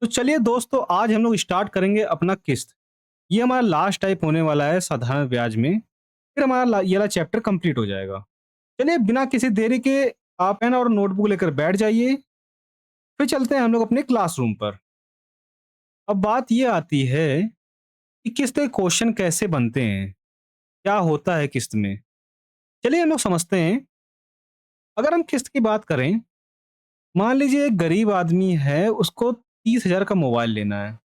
तो चलिए दोस्तों, आज हम लोग स्टार्ट करेंगे अपना किस्त। ये हमारा लास्ट टाइप होने वाला है साधारण ब्याज में। फिर हमारा ये वाला चैप्टर कंप्लीट हो जाएगा। चलिए बिना किसी देरी के आप पेन और नोटबुक लेकर बैठ जाइए। फिर चलते हैं हम लोग अपने क्लासरूम पर। अब बात ये आती है कि किस्त के क्वेश्चन कैसे बनते हैं, क्या होता है किस्त में। चलिए हम लोग समझते हैं। अगर हम किस्त की बात करें, मान लीजिए एक गरीब आदमी है, उसको 30,000 का मोबाइल लेना है।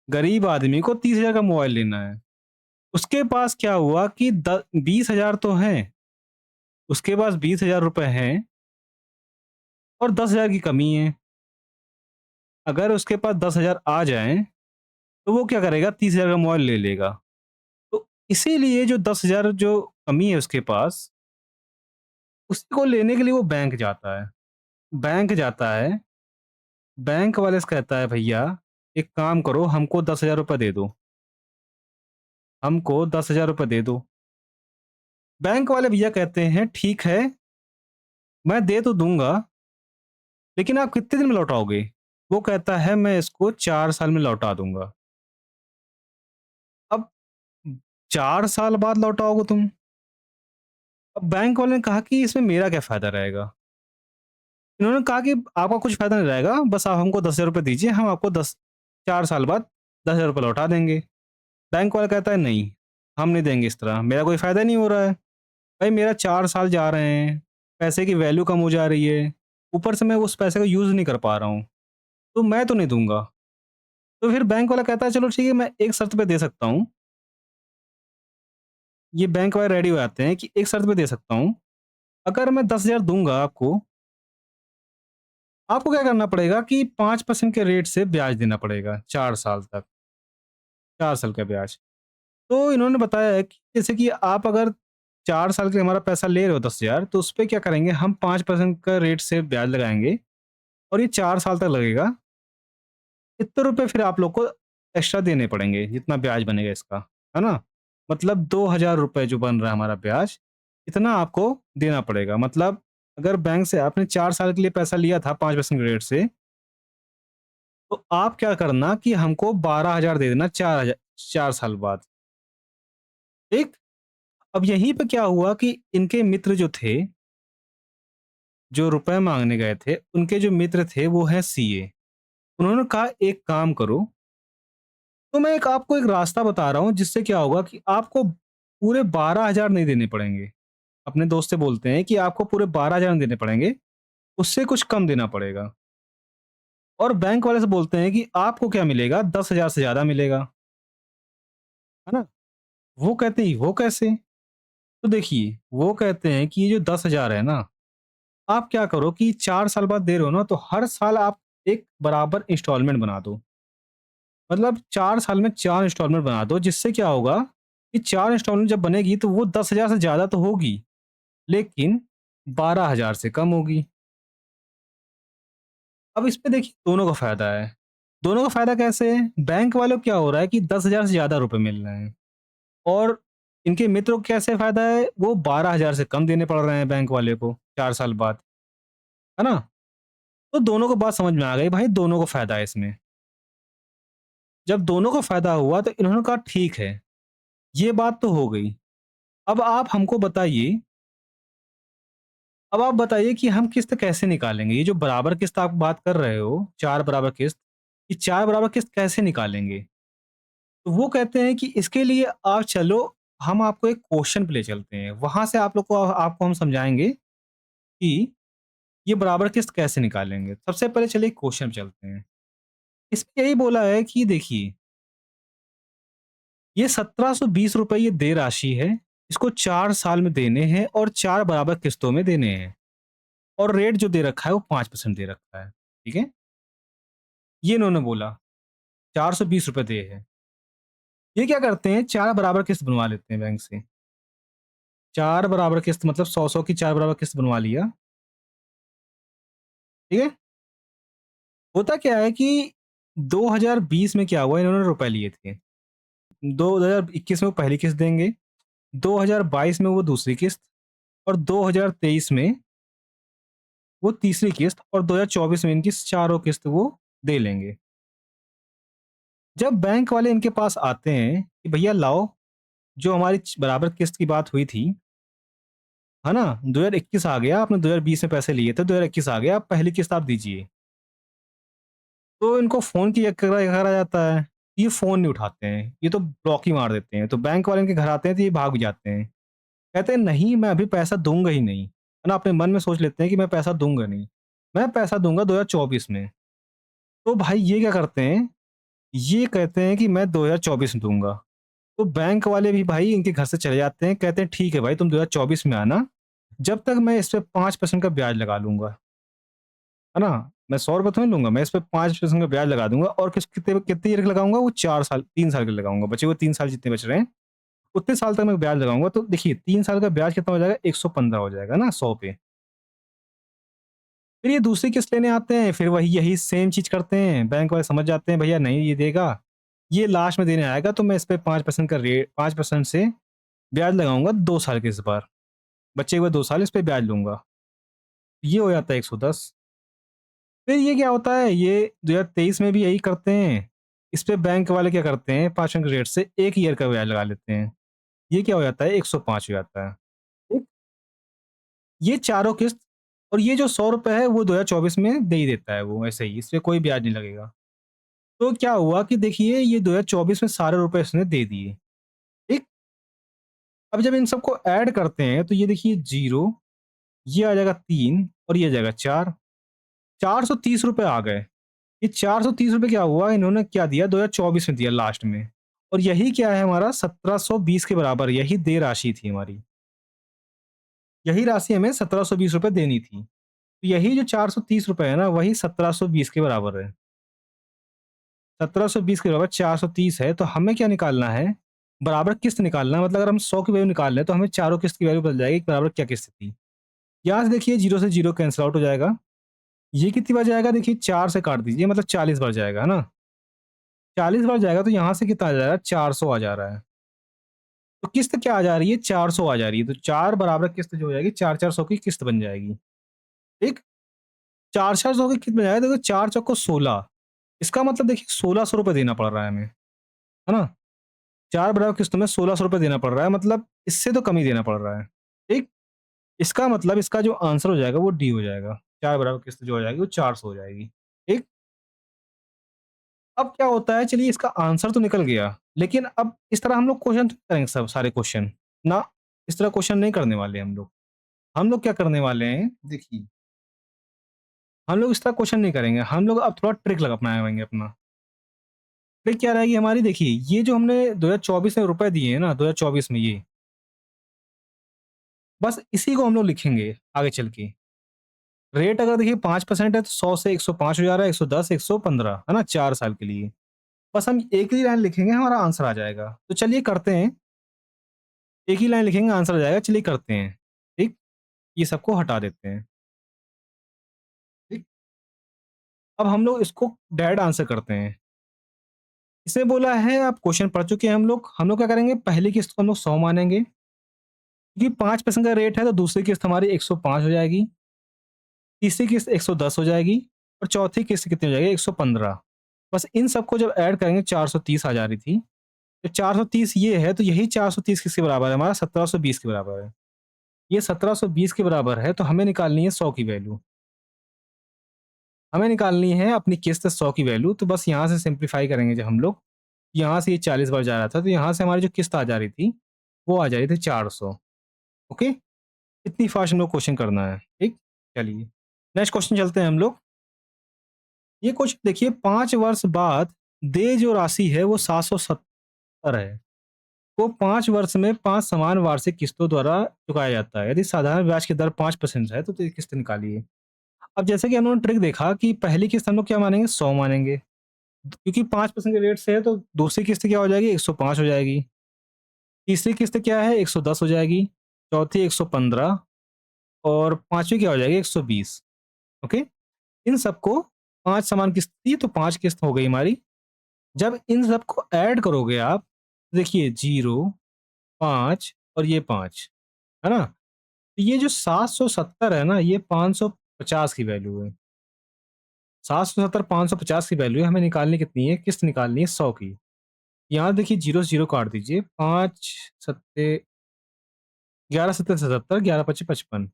गरीब आदमी को 30,000 का मोबाइल लेना है। उसके पास क्या हुआ कि 20,000 तो हैं, उसके पास 20,000 रुपए हैं और 10,000 की कमी है। अगर उसके पास 10,000 आ जाएँ, तो वो क्या करेगा, 30,000 का मोबाइल ले लेगा। तो इसीलिए जो 10,000 जो कमी है उसके पास, उसी को लेने के लिए वो बैंक जाता है। बैंक जाता है, बैंक वाले से कहता है, भैया एक काम करो, हमको 10,000 रुपए दे दो, हमको 10,000 रुपए दे दो। बैंक वाले भैया कहते हैं, ठीक है, मैं दे तो दूँगा, लेकिन आप कितने दिन में लौटाओगे? वो कहता है, मैं इसको 4 साल में लौटा दूँगा। अब 4 साल बाद लौटाओगे तुम? अब बैंक वाले ने कहा कि इसमें मेरा क्या फ़ायदा रहेगा? इन्होंने कहा कि आपका कुछ फ़ायदा नहीं रहेगा, बस आप हमको 10,000 रुपए दीजिए, हम आपको 4 साल बाद 10,000 रुपए लौटा देंगे। बैंक वाला कहता है, नहीं, हम नहीं देंगे इस तरह, मेरा कोई फ़ायदा नहीं हो रहा है। भाई मेरा 4 साल जा रहे हैं, पैसे की वैल्यू कम हो जा रही है, ऊपर से मैं उस पैसे को यूज़ नहीं कर पा रहा हूँ, तो मैं तो नहीं दूँगा। तो फिर बैंक वाला कहता है, चलो ठीक है, मैं एक शर्त पे दे सकता हूँ। ये बैंक वाले रेडी हो जाते हैं कि एक शर्त पे दे सकता हूँ, अगर मैं 10,000 दूँगा आपको, आपको क्या करना पड़ेगा कि 5% के रेट से ब्याज देना पड़ेगा 4 साल तक, 4 साल का ब्याज। तो इन्होंने बताया है कि जैसे कि आप अगर 4 साल के लिए हमारा पैसा ले रहे हो 10,000, तो उसपे क्या करेंगे, हम 5% का रेट से ब्याज लगाएँगे और ये 4 साल तक लगेगा। इतने रुपए फिर आप लोग को एक्स्ट्रा देने पड़ेंगे, जितना ब्याज बनेगा इसका, है ना? मतलब 2,000 रुपए जो बन रहा है हमारा ब्याज, इतना आपको देना पड़ेगा। मतलब अगर बैंक से आपने 4 साल के लिए पैसा लिया था 5% रेट से, तो आप क्या करना कि हमको 12,000 दे देना 4,000 4 साल बाद, ठीक? अब यहीं पे क्या हुआ कि इनके मित्र जो थे, जो रुपए माँगने गए थे, उनके जो मित्र थे वो हैं सीए। उन्होंने कहा, एक काम करो, तो मैं एक आपको एक रास्ता बता रहा हूँ जिससे क्या होगा कि आपको पूरे 12,000 नहीं देने पड़ेंगे। अपने दोस्त से बोलते हैं कि आपको पूरे 12,000 नहीं देने पड़ेंगे, उससे कुछ कम देना पड़ेगा। और बैंक वाले से बोलते हैं कि आपको क्या मिलेगा, 10,000 से ज़्यादा मिलेगा, है ना? वो कहते हैं, वो कैसे? तो देखिए, वो कहते हैं कि ये जो 10,000 है ना, आप क्या करो कि 4 साल बाद दे रहे हो ना, तो हर साल आप एक बराबर इंस्टॉलमेंट बना दो। मतलब 4 साल में 4 इंस्टॉलमेंट बना दो, जिससे क्या होगा कि 4 इंस्टॉलमेंट जब बनेगी तो वो 10,000 से ज़्यादा तो होगी, लेकिन 12,000 से कम होगी। अब इसमें देखिए दोनों का फ़ायदा है। दोनों का फ़ायदा कैसे है? बैंक वालों को क्या हो रहा है कि 10,000 से ज़्यादा रुपए मिल रहे हैं और इनके मित्रों को कैसे फ़ायदा है? वो 12,000 से कम देने पड़ रहे हैं बैंक वाले को 4 साल बाद, है ना? तो दोनों को बात समझ में आ गई, भाई दोनों को फ़ायदा है इसमें। जब दोनों को फ़ायदा हुआ तो इन्होंने कहा, ठीक है, ये बात तो हो गई। अब आप हमको बताइए, अब आप बताइए कि हम किस्त कैसे निकालेंगे? ये जो बराबर किस्त आप बात कर रहे हो, 4 बराबर किस्त, ये 4 बराबर किस्त कैसे निकालेंगे? तो वो कहते हैं कि इसके लिए आप चलो, हम आपको एक क्वेश्चन पे ले चलते हैं। वहाँ से आप लोग को आपको हम समझाएँगे कि ये बराबर किस्त कैसे निकालेंगे। सबसे पहले चलिए क्वेश्चन पे चलते हैं। इसमें यही बोला है कि देखिए, ये ₹1720 ये देय राशि है। इसको 4 साल में देने हैं और 4 बराबर किस्तों में देने हैं और रेट जो दे रखा है वो 5% दे रखा है। ठीक है? ये इन्होंने बोला, ₹420 देय है। ये क्या करते हैं, 4 बराबर किस्त बनवा लेते हैं बैंक से। 4 बराबर किस्त मतलब 100-100 की 4 बराबर किस्त बनवा लिया। ठीक है? होता क्या है कि 2020 में क्या हुआ, इन्होंने रुपए लिए थे। 2021 में वो पहली किस्त देंगे, 2022 में वो दूसरी किस्त और 2023 में वो तीसरी किस्त और 2024 में इनकी चारों किस्त वो दे लेंगे। जब बैंक वाले इनके पास आते हैं कि भैया लाओ, जो हमारी बराबर किस्त की बात हुई थी, है ना? 2021 आ गया, आपने 2020 में पैसे लिए थे, 2021 आ गया, अब पहली किस्त आप दीजिए। तो इनको फ़ोन किया करा करा जाता है, ये फ़ोन नहीं उठाते हैं, ये तो ब्लॉक ही मार देते हैं। तो बैंक वाले इनके घर आते हैं तो ये भाग जाते हैं। कहते हैं नहीं, मैं अभी पैसा दूँगा ही नहीं। है ना? अपने मन में सोच लेते हैं कि मैं पैसा दूँगा नहीं, मैं पैसा दूँगा 2024 में। तो भाई ये क्या करते हैं, ये कहते हैं कि मैं 2024 में दूँगा। तो बैंक वाले भी भाई इनके घर से चले जाते हैं, कहते हैं ठीक है भाई, तुम 2024 में आना, जब तक मैं इस पे 5% का ब्याज लगा लूँगा। है ना? मैं ₹100 तो नहीं लूँगा, मैं इस पे 5% का ब्याज लगा दूँगा और कितनी ईयर का लगाऊँगा, वो 4 साल 3 साल का लगाऊँगा। बचे हुए 3 साल जितने बच रहे हैं, उतने साल तक मैं ब्याज लगाऊँगा। तो देखिए 3 साल का ब्याज कितना हो जाएगा, 115 हो जाएगा ना 100 पे। फिर ये दूसरी किस्त लेने आते हैं, फिर वही यही सेम चीज़ करते हैं। बैंक वाले समझ जाते हैं भैया नहीं ये देगा, ये लास्ट में देने आएगा तो मैं इस पे 5% का रेट 5% से ब्याज लगाऊँगा 2 साल के इस बार। बचे हुए 2 साल इस पे ब्याज लूँगा। ये हो जाता है 110। फिर ये क्या होता है, ये 2023 में भी यही करते हैं। इस पे बैंक वाले क्या करते हैं, 5 अंक रेट से 1 ईयर का ब्याज लगा लेते हैं। ये क्या हो जाता है, 105 हो जाता है। ठीक? ये चारों किस्त और ये जो ₹100 है वो 2024 में दे ही देता है वो ऐसे ही, इस पे कोई ब्याज नहीं लगेगा। तो क्या हुआ कि देखिए ये 2024 में सारे रुपए इसने दे दिए। ठीक? अब जब इन सबको ऐड करते हैं तो ये देखिए 0, ये आ जाएगा 3 और ये आ जाएगा 4। ₹430 आ गए। ये ₹430 क्या हुआ, इन्होंने क्या दिया 2024 में दिया लास्ट में। और यही क्या है हमारा 1720 के बराबर, यही देय राशि थी हमारी। यही राशि हमें ₹1720 देनी थी। तो यही जो ₹430 है ना, वही 1720 के बराबर है। 1720 के बराबर 430 है, तो हमें क्या निकालना है, बराबर किस्त निकालना है। मतलब अगर हम 100 की वैल्यू निकाल रहे हैं तो हमें चारों किस्त की वैल्यू बदल जाएगी कि बराबर क्या किस्त थी। यहाँ से देखिए 0 से 0 कैंसल आउट हो जाएगा। ये कितनी बार जाएगा, देखिए 4 से काट दीजिए, मतलब 40 बार जाएगा, है ना? 40 बार जाएगा तो यहाँ से कितना आ जा रहा है, 400 आ जा रहा है। तो किस्त क्या आ जा रही है, 400 आ जा रही है। तो 4 बराबर किस्त जो हो जाएगी, 4-4 सौ की किस्त बन जाएगी। ठीक? 4-4 सौ की किस्त बन जाएगी, देखो 4 चौको 16। इसका मतलब देखिए ₹1600 देना पड़ रहा है हमें, है ना? 4 बराबर किस्तों में ₹1600 देना पड़ रहा है, मतलब इससे तो कम ही देना पड़ रहा है। ठीक? इसका मतलब इसका जो आंसर हो जाएगा वो डी हो जाएगा। 4 बराबर किस्त जो हो जाएगी वो 400 हो जाएगी। ठीक? अब क्या होता है, चलिए इसका आंसर तो निकल गया, लेकिन अब इस तरह हम लोग क्वेश्चन करेंगे सब सारे क्वेश्चन, ना, इस तरह क्वेश्चन नहीं करने वाले हम लोग। हम लोग क्या करने वाले हैं, देखिए, हम लोग इस तरह क्वेश्चन नहीं करेंगे, हम लोग अब थोड़ा ट्रिक लगा अपनाएँगे अपना। ट्रिक क्या रहेगी हमारी, देखिए, ये जो हमने 2024 में रुपए दिए हैं ना, 2024 में ये, बस इसी को हम लोग लिखेंगे आगे चल के। रेट अगर देखिए 5% है तो 100 से 105 हो जा रहा है, 110, 115, है ना? 4 साल के लिए। बस हम एक ही लाइन लिखेंगे, हमारा आंसर आ जाएगा। तो चलिए करते हैं, एक ही लाइन लिखेंगे, आंसर आ जाएगा, चलिए करते हैं। ठीक? ये सबको हटा देते हैं। ठीक? अब हम लोग इसको डायरेक्ट आंसर करते हैं। इसमें बोला है, आप क्वेश्चन पढ़ चुके हैं हम लोग क्या करेंगे, पहली किस्त को हम लोग 100 मानेंगे, क्योंकि 5% का रेट है तो दूसरी किस्त हमारी 105 हो जाएगी, तीसरी किस्त 110 हो जाएगी और चौथी किस्त कितनी हो जाएगी, 115। बस इन सबको जब ऐड करेंगे 430 आ जा रही थी। तो 430 ये है, तो यही 430 किसके बराबर है, हमारा 1720 के बराबर है। ये 1720 के बराबर है, तो हमें निकालनी है 100 की वैल्यू। हमें निकालनी है अपनी किस्त 100 की वैल्यू, तो बस यहाँ से सिंप्लीफाई करेंगे जब हम लोग, यहाँ से ये 40 बार जा रहा था, तो यहाँ से हमारी जो किस्त आ जा रही थी, वो आ जा रही थी 400। ओके? इतनी फास्ट हम लोग क्वेश्चन करना है। ठीक? चलिए, नेक्स्ट क्वेश्चन चलते हैं हम लोग। ये क्वेश्चन देखिए, 5 वर्ष बाद देय जो राशि है वो 770 है। को 5 वर्ष में 5 समान वार्षिक किस्तों द्वारा चुकाया जाता है। यदि साधारण ब्याज की दर 5% है, तो किस्त निकालिए। अब जैसे कि हम लोगों ने ट्रिक देखा कि पहली किस्त हम लोग क्या मानेंगे, 100 मानेंगे। क्योंकि 5% के रेट से है, तो दूसरी किस्त क्या हो जाएगी, 105 हो जाएगी। तीसरी किस्त क्या है, 110 हो जाएगी। चौथी 115 और पाँचवीं क्या हो जाएगी, 120। ओके? इन सबको 5 समान किस्त थी, तो 5 किस्त हो गई हमारी। जब इन सबको ऐड करोगे आप, देखिए 0, 5 और ये 5, है ना? तो ये जो 770 है ना, ये 500 50 की वैल्यू है। 770 550 की वैल्यू है, हमें निकालनी कितनी है? किस्त निकालनी है 100 की। यहाँ देखिए 0 से 0 काट दीजिए, 5 सत्ते 11 सत्ते 77, 11 पच्चे 55।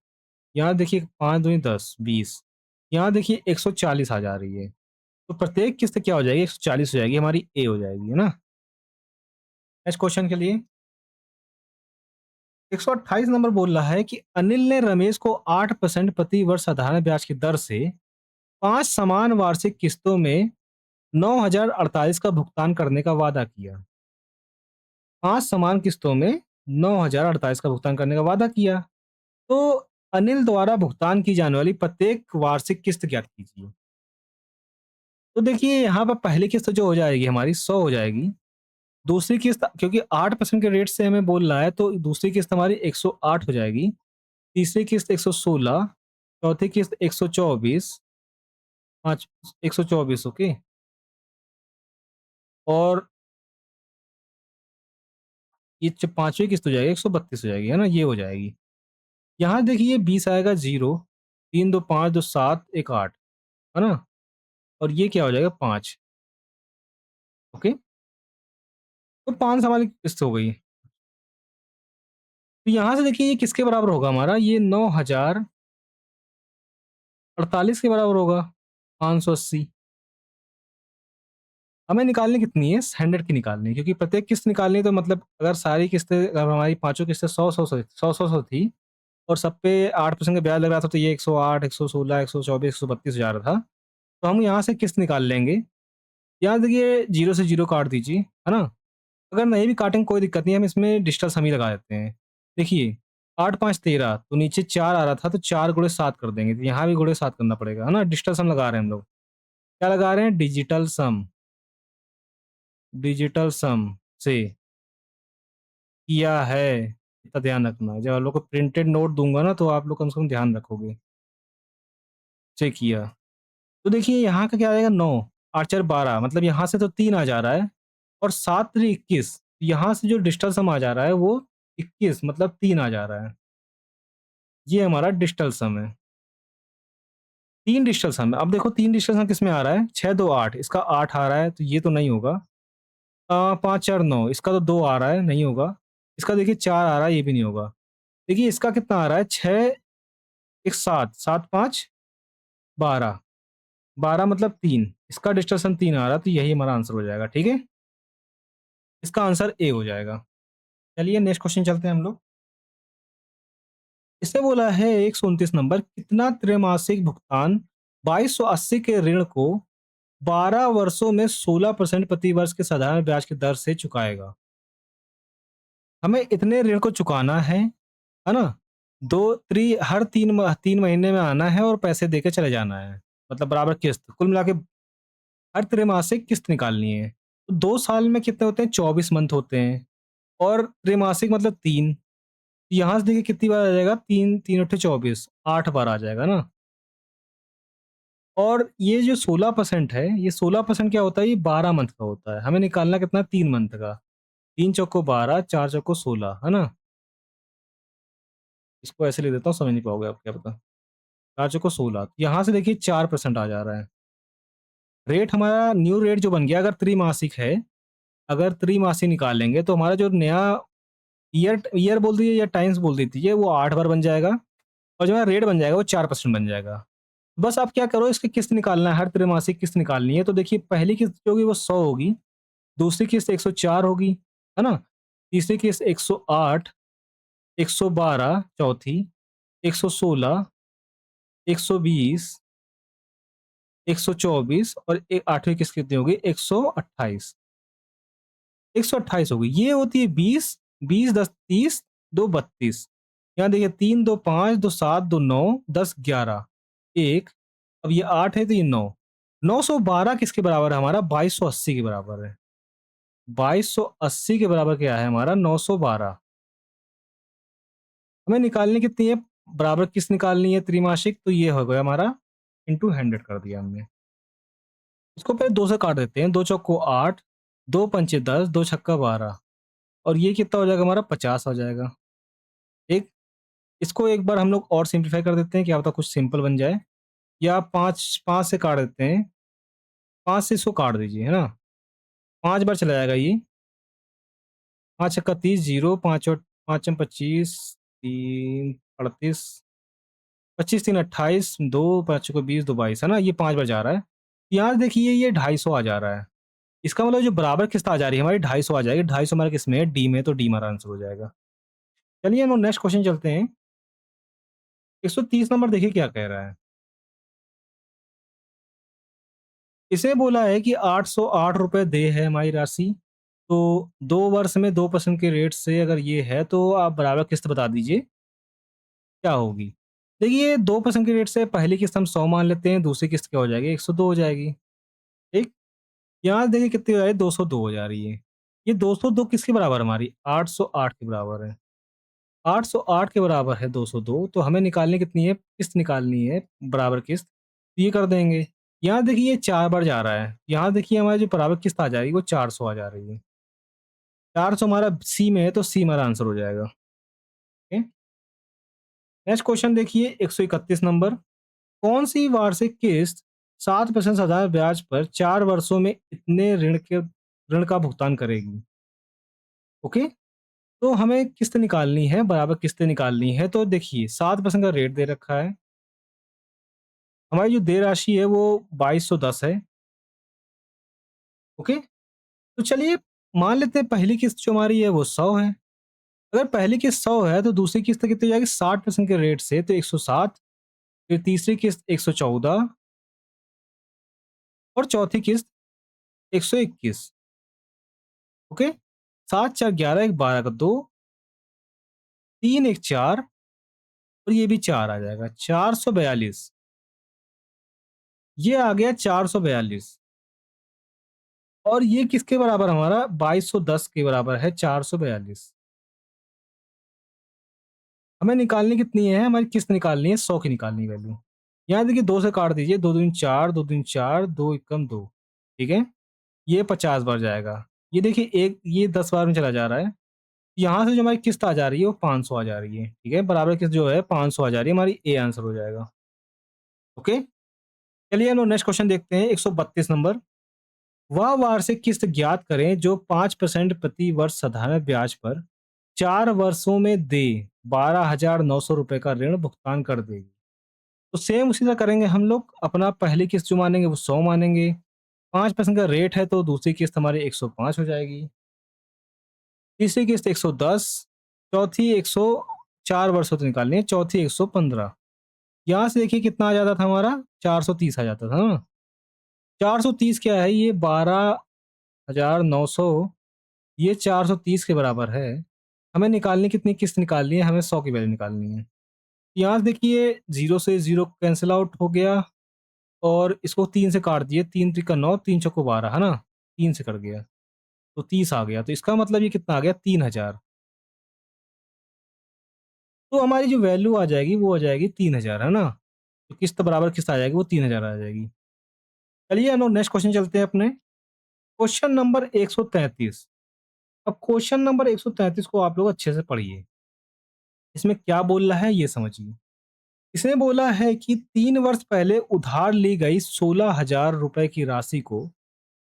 यहाँ देखिए 5 दूनी 10, 20। यहाँ देखिए 140 आ जा रही है। तो प्रत्येक किस्त क्या हो जाएगी? 140 हो जाएगी, हमारी ए हो जाएगी, है ना? नेक्स्ट क्वेश्चन के लिए 128 नंबर बोल रहा है कि अनिल ने रमेश को 8% प्रति वर्ष साधारण ब्याज की दर से 5 समान वार्षिक किस्तों में 9,048 का भुगतान करने का वादा किया। 5 समान किस्तों में 9,048 का भुगतान करने का वादा किया। तो अनिल द्वारा भुगतान की जाने वाली प्रत्येक वार्षिक किस्त ज्ञात कीजिए। तो देखिए यहाँ पर पहली किस्त जो हो जाएगी हमारी 100 हो जाएगी। दूसरी किस्त क्योंकि 8% के रेट से हमें बोल रहा है तो दूसरी किस्त हमारी 108 हो जाएगी। तीसरी किस्त 116, चौथी किस्त 124, 5 124 ओके। और ये च पाँचवीं किस्त हो जाएगी 132 हो जाएगी, है ना? ये हो जाएगी। यहाँ देखिए 20 आएगा 0, 3 2 5 2 7 1 8, है ना? और ये क्या हो जाएगा 5, ओके। तो 5 हमारी किस्त हो गई। तो यहाँ से देखिए ये किसके बराबर होगा हमारा? ये 9,048 के बराबर होगा, 580। हमें निकालनी कितनी है? 100 की निकालनी है क्योंकि प्रत्येक किस्त निकालनी है तो मतलब अगर सारी किस्तें अगर हमारी पाँचों किस्तें 100 थी और सब पे 8% का ब्याज लग रहा था तो ये 108, 116, 124, 132 हो जा रहा था। तो हम यहाँ से किस्त निकाल लेंगे। यहाँ देखिए 0 से 0 काट दीजिए, है ना? अगर नहीं भी काटेंगे कोई दिक्कत नहीं है, हम इसमें डिजिटल सम ही लगा देते हैं। देखिए 8 5 13 तो नीचे 4 आ रहा था तो 4 गुणे 7 कर देंगे, तो यहाँ भी गुणे 7 करना पड़ेगा, है ना? डिजिटल सम लगा रहे हैं हम लोग। क्या लगा रहे हैं? डिजिटल सम। डिजिटल सम से किया है, इतना ध्यान रखना। जब आप लोग को प्रिंटेड नोट दूँगा ना तो आप लोग कम से कम ध्यान रखोगे। से किया। तो देखिए यहाँ का क्या आ जाएगा 9, 8 4 12 मतलब यहाँ से तो 3 आ जा रहा है और 7 3 21 यहाँ से जो डिजिटल सम आ जा रहा है वो 21 मतलब 3 आ जा रहा है। ये हमारा डिजिटल सम है। 3 डिजिटल सम है। अब देखो 3 डिजिटल सम किसमें आ रहा है? 6 2 8 इसका 8 आ रहा है तो ये तो नहीं होगा। 5 4 9 इसका तो 2 आ रहा है, नहीं होगा। इसका देखिए 4 आ रहा है, ये भी नहीं होगा। देखिए इसका कितना आ रहा है? 6 1 7 7 5 12 12 मतलब 3 इसका डिजिटल सम 3 आ रहा है तो यही हमारा आंसर हो जाएगा, ठीक है? इसका आंसर ए हो जाएगा। चलिए नेक्स्ट क्वेश्चन चलते हैं हम लोग। इसने बोला है 129 नंबर कितना त्रैमासिक भुगतान 2280 के ऋण को 12 वर्षों में 16% प्रति वर्ष के साधारण ब्याज की दर से चुकाएगा। हमें इतने ऋण को चुकाना है ना? 2 हर 3 महीने में आना है और पैसे देके चले जाना है। मतलब बराबर किस्त। कुल मिला के हर त्रैमासिक किस्त निकालनी है। तो 2 साल में कितने होते हैं? 24 मंथ होते हैं और त्रैमासिक मतलब 3। यहाँ से देखिए कितनी बार आ जाएगा? 3 3 अट्ठे 24 8 बार आ जाएगा ना? और ये जो 16% है, ये 16% क्या होता है? ये 12 मंथ का होता है। हमें निकालना कितना? 3 मंथ का। 3 चौको 12, 4 चौको 16, है ना? इसको ऐसे लिख देता हूँ, समझ नहीं पाओगे आप, क्या पता। 4 चौको 16, यहाँ से देखिए 4% आ जा रहा है। रेट हमारा न्यू रेट जो बन गया, अगर त्रैमासिक है, अगर त्रैमासिक निकालेंगे तो हमारा जो नया ईयर ईयर बोल दीजिए या टाइम्स बोल दीजिए, वो 8 बार बन जाएगा और जो हमारा रेट बन जाएगा वो 4% बन जाएगा। बस आप क्या करो, इसकी किस्त निकालना है, हर त्रैमासिक किस्त निकालनी है। तो देखिए पहली किस्त जो होगी वो 100 होगी, दूसरी किस्त 104 होगी, है ना? तीसरी किस्त 108, 112 चौथी, 116, 120, 124 और 8वीं किस्त कितनी होगी? 128। 128 होगी। ये होती है 20, 20 10 30, 2 32। यहाँ देखिए 3 2 5 2 7 2 9 10 11 1। अब ये 8 है तो ये 9। 912 किसके बराबर है हमारा? 2280 के बराबर है। 2280 के बराबर क्या है हमारा? 912। हमें निकालनी कितनी है? बराबर किस्त निकालनी है त्रैमासिक, तो ये हो गया हमारा इंटू 100 कर दिया हमने। इसको पहले 2 से काट देते हैं। 2 चौको 8, 2 पंचे 10, 2 छक्का 12 और ये कितना हो जाएगा हमारा? 50 हो जाएगा। ठीक? इसको एक बार हम लोग और सिंप्लीफाई कर देते हैं, क्या पता कुछ सिंपल बन जाए। या 5 से काट देते हैं, 5 से इसको काट दीजिए, है ना? 5 बार चला जाएगा ये, 5 छक्का 30, 0, 5 और 5 म 25, 3 38, 25 3 28, 2 5 चौके 20, 2 22, है ना? ये 5 बार जा रहा है। यहाँ देखिए ये 250 आ जा रहा है। इसका मतलब जो बराबर किस्त आ जा रही है हमारी 250 आ जाएगी, 250 हमारा किस में है? डी में, तो डी हमारा आंसर हो जाएगा। चलिए हम लोग नेक्स्ट क्वेश्चन चलते हैं। 130 नंबर देखिए क्या कह रहा है। इसे बोला है कि 808 रुपए देय है हमारी राशि, तो 2 वर्ष में 2% के रेट से अगर ये है, तो आप बराबर किस्त बता दीजिए, क्या होगी? देखिए 2% के रेट से पहली किस्त हम 100 मान लेते हैं, दूसरी किस्त क्या हो जाएगी? 102 हो जाएगी, ठीक? यहाँ देखिए कितनी हो जा रही है? 202 हो जा रही है। ये 202 किसके बराबर है हमारी? 808 के बराबर है। 808 के बराबर है 202, तो हमें निकालनी कितनी है? किस्त निकालनी है, बराबर किस्त। तो ये कर देंगे। यहाँ देखिए ये 4 बार जा रहा है। यहाँ देखिए हमारी जो बराबर किस्त आ जाएगी वो 400 आ जा रही है। 400 हमारा सी में है, तो सी हमारा आंसर हो जाएगा। ओके? नेक्स्ट क्वेश्चन देखिए 131 नंबर। कौन सी वार्षिक किस्त 7% साधारण ब्याज पर 4 वर्षों में इतने ऋण का भुगतान करेगी? ओके? तो हमें किस्त निकालनी है, बराबर किस्तें निकालनी है, तो देखिए 7% का रेट दे रखा है। हमारी जो देय राशि है वो 2210 है। ओके? तो चलिए मान लेते हैं पहली किस्त जो हमारी है वो 100 है। अगर पहली किस्त 100 है तो दूसरी किस्त कितनी हो जाएगी? 60% के रेट से, तो 107, फिर तीसरी किस्त 114 और चौथी किस्त 121। ओके? 7 4 11, 1 12 का 2, 3 1 4 और ये भी 4 आ जाएगा, 442। ये आ गया 442 और ये किसके बराबर हमारा? 2210 के बराबर है 442। हमें निकालनी कितनी है? हमारी किस्त निकालनी है 100 की निकालनी है वैल्यू। यहाँ देखिए 2 से काट दीजिए, 2 दूनी 4, 2 दूनी 4, 2 एकम 2, ठीक है? ये 50 बार जाएगा। ये देखिए एक ये 10 बार में चला जा रहा है। यहाँ से जो हमारी किस्त आ जा रही है वो 500 आ जा रही है, ठीक है? बराबर किस्त जो है 500 आ जा रही है, हमारी ए आंसर हो जाएगा। ओके? चलिए हम लोग नेक्स्ट क्वेश्चन देखते हैं 132 नंबर। वह वार्षिक किस्त ज्ञात करें जो 5% प्रति वर्ष साधारण ब्याज पर 4 वर्षों में दे 12,900 रुपए का ऋण भुगतान कर देगी। तो सेम उसी तरह करेंगे हम लोग। अपना पहली किस्त जो मानेंगे वो 100 मानेंगे। 5% का रेट है तो दूसरी किस्त हमारी 105 हो जाएगी। तीसरी किस्त 110, चौथी 104 वर्षों तक निकालनी है, चौथी 115। यहाँ से देखिए कितना आ जाता था हमारा? 430 आ जाता था ना? 430 क्या है? ये 12,900, ये 430 के बराबर है। हमें निकालनी कितनी किस्त निकालनी है? हमें 100 की वैल्यू निकालनी है। यहाँ से देखिए 0 से 0 कैंसल आउट हो गया और इसको 3 से काट दिए, 3 त्रिका 9, 3 चौको 12, है ना? 3 से कट गया, तो 30 आ गया। तो इसका मतलब ये कितना आ गया? 3000। तो हमारी जो वैल्यू आ जाएगी वो आ जाएगी 3000, है ना? तो किस्त बराबर किस्त आ जाएगी वो 3000 आ जाएगी। चलिए हम लोग नेक्स्ट क्वेश्चन चलते हैं अपने। Question number 133। अब क्वेश्चन नंबर 133 को आप लोग अच्छे से पढ़िए। इसमें क्या बोल रहा है ये समझिए। इसने बोला है कि 3 वर्ष पहले उधार ली गई 16,000 रुपए की राशि को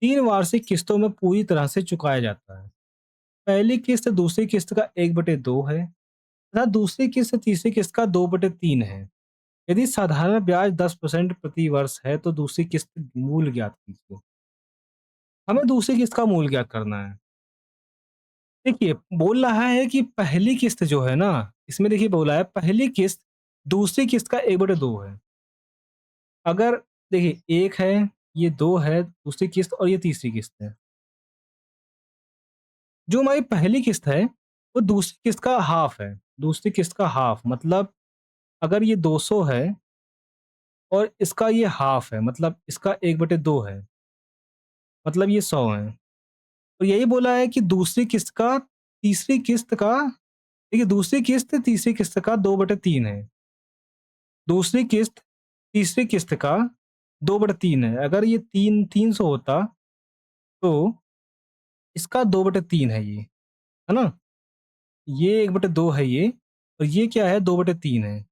3 वार्षिक किस्तों में पूरी तरह से चुकाया जाता है। पहली किस्त दूसरी किस्त का 1/2 है तथा दूसरी किस्त तीसरी किस्त का 2/3 है। यदि साधारण ब्याज 10% प्रति वर्ष है तो दूसरी किस्त मूल ज्ञात कीजिए। हमें दूसरी किस्त का मूल ज्ञात करना है। देखिए बोल रहा है कि पहली किस्त जो है ना, इसमें देखिए बोला है पहली किस्त दूसरी किस्त का 1/2 है। अगर देखिए 1 है, ये 2 है दूसरी किस्त और ये तीसरी किस्त है। जो हमारी पहली किस्त है वो दूसरी किस्त का हाफ है। दूसरी किस्त का हाफ मतलब अगर ये 200 है और इसका ये हाफ है, मतलब इसका 1/2 है, मतलब ये 100 है। तो यही बोला है कि दूसरी किस्त का तीसरी किस्त का, देखिए दूसरी किस्त तीसरी किस्त का 2/3 है। दूसरी किस्त तीसरी किस्त का 2/3 है। अगर ये 300 होता तो इसका 2/3 है ये, है ना? ये 1/2 है ये और ये क्या है? 2/3 है।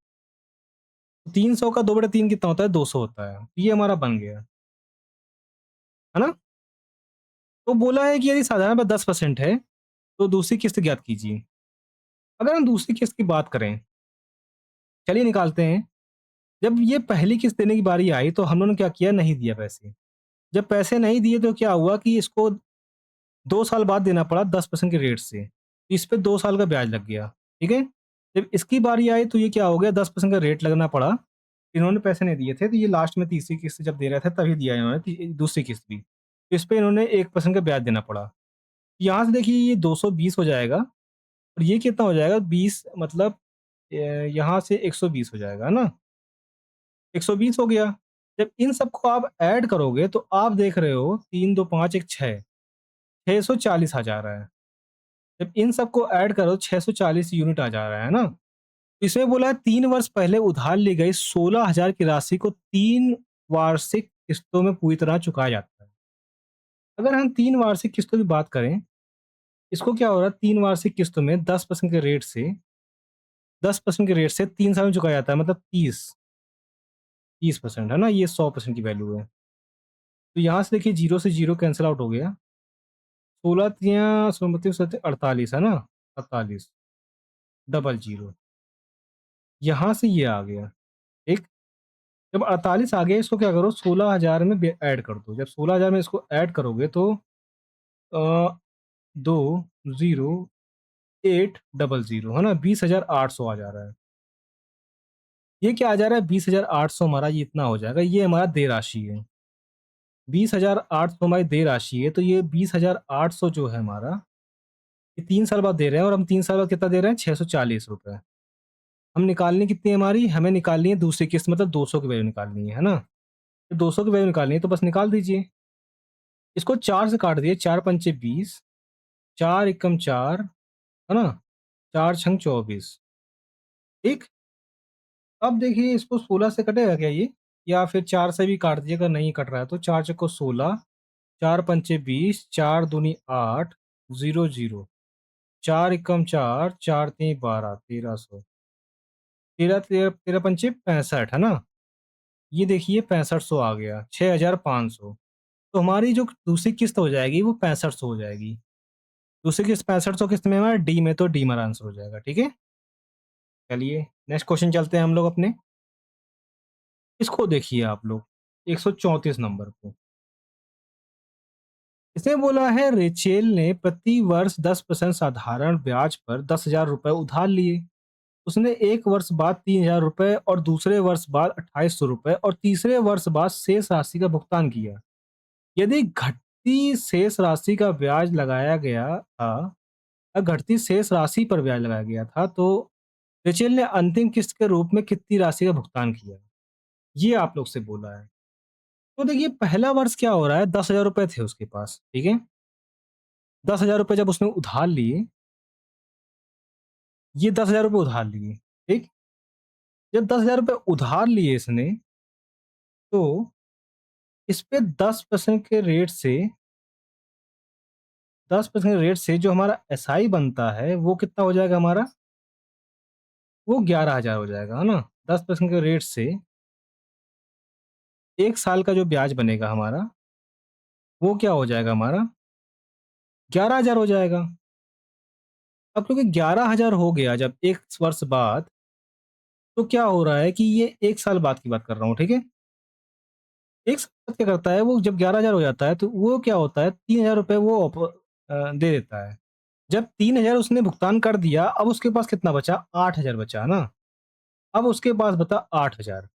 300 का 2/3 कितना होता है? 200 होता है। ये हमारा बन गया, है ना? तो बोला है कि यदि साधारण ब्याज 10% है, तो दूसरी किस्त ज्ञात कीजिए। अगर हम दूसरी किस्त की बात करें, चलिए निकालते हैं। जब ये पहली किस्त देने की बारी आई, तो हम लोगों ने क्या किया? नहीं दिया पैसे। जब पैसे नहीं दिए तो क्या हुआ कि इसको 2 साल बाद देना पड़ा 10% के रेट से। इस पे 2 साल का ब्याज लग गया, ठीक है? जब इसकी बारी आई तो ये क्या हो गया? 10% का रेट लगना पड़ा। इन्होंने पैसे नहीं दिए थे, तो ये लास्ट में तीसरी किस्त जब दे रहे थे तभी दिया इन्होंने दूसरी किस्त भी। तो इस पे इन्होंने 1% का ब्याज देना पड़ा। यहाँ से देखिए ये 220 हो जाएगा और ये कितना हो जाएगा? 20 मतलब यहाँ से 120 हो जाएगा, है ना? 120 हो गया। जब इन सबको आप ऐड करोगे तो आप देख रहे हो 3, 2, 5, 1, 6, 640 आ जा रहा है। जब इन सबको ऐड करो 640 यूनिट आ जा रहा है ना? इसमें बोला है 3 वर्ष पहले उधार ली गई 16,000 की राशि को 3 वार्षिक किस्तों में पूरी तरह चुकाया जाता है। अगर हम 3 वार्षिक किस्तों की बात करें, इसको क्या हो रहा है? 3 वार्षिक किस्तों में 10% के रेट से 3 साल में चुकाया जाता है, मतलब 30% है ना? ये 100% की वैल्यू है। तो यहाँ से देखिए 0 से 0 कैंसल आउट हो गया। 16 तियाँ 48 है ना? 48 डबल 0, यहाँ से ये आ गया, ठीक? जब 48 आ गया इसको क्या करो 16,000 में ऐड कर दो। जब 16,000 में इसको ऐड करोगे तो 20800 है ना? 20,800 आ जा रहा है। ये क्या आ जा रहा है? 20,800 हमारा ये इतना हो जाएगा। ये हमारा देय राशि है। 20,800 हमारी देय राशि है, तो ये 20,800 जो है हमारा, ये 3 साल बाद दे रहे हैं और हम 3 साल बाद कितना दे रहे हैं? 640 रुपए। हम निकालनी कितनी है हमारी? हमें निकालनी है दूसरी किस्त, मतलब 200 की वैल्यू निकालनी है ना? तो 200 की वैल्यू निकालनी है तो बस निकाल दीजिए। इसको 4 से काट दिए, 4 पंचे 20, 4 एकम 4, है ना? 4 छंग 24, ठीक? अब देखिए इसको 16 से कटेगा क्या ये? या फिर 4 से भी काट दीजिए अगर नहीं कट रहा है तो। 4 चौको 16, 4 पंचे 20, 4 दूनी 8, 0, 0, 4 एकम 4, 4 तीन 12, 1300, 13 पंचे 65, है ना? ये देखिए 6500 आ गया, 6500। तो हमारी जो दूसरी किस्त हो जाएगी वो 6500 हो जाएगी। दूसरी किस्त 6500 किस्त में हमारा डी में, तो डी हमारा आंसर हो जाएगा, ठीक है? चलिए नेक्स्ट क्वेश्चन चलते हैं हम लोग अपने। इसको देखिए आप लोग 134 नंबर को। इसने बोला है रेचेल ने प्रति वर्ष 10% साधारण ब्याज पर 10,000 रुपए उधार लिए। उसने एक वर्ष बाद 3,000 रुपए और दूसरे वर्ष बाद 2,800 रुपए और तीसरे वर्ष बाद शेष राशि का भुगतान किया। यदि घटती शेष राशि का ब्याज लगाया गया था, घटती शेष राशि पर ब्याज लगाया गया था, तो रेचेल ने अंतिम किस्त के रूप में कितनी राशि का भुगतान किया? ये आप लोग से बोला है। तो देखिए पहला वर्ष क्या हो रहा है? 10,000 रुपए थे उसके पास, ठीक है? 10,000 रुपए जब उसने उधार लिए, ये 10,000 रुपए उधार लिए, ठीक? जब 10,000 रुपए उधार लिए इसने, तो इस पे 10% के रेट से 10% रेट से जो हमारा एसआई बनता है, वो कितना हो जाएगा हमारा? वो 11,000 हो जाएगा, है ना? 10% के रेट से 1 साल का जो ब्याज बनेगा हमारा, वो क्या हो जाएगा हमारा? 11,000 हो जाएगा। अब क्योंकि 11,000 हो गया जब 1 वर्ष बाद, तो क्या हो रहा है कि ये 1 साल बाद की बात कर रहा हूँ, ठीक है? 1 साल बाद क्या करता है वो, जब 11,000 हो जाता है, तो वो क्या होता है 3,000 रुपए वो दे देता है। जब 3,000 उसने भुगतान कर दिया, अब उसके पास कितना बचा? 8,000 बचा ना? अब उसके पास बचा 8,000।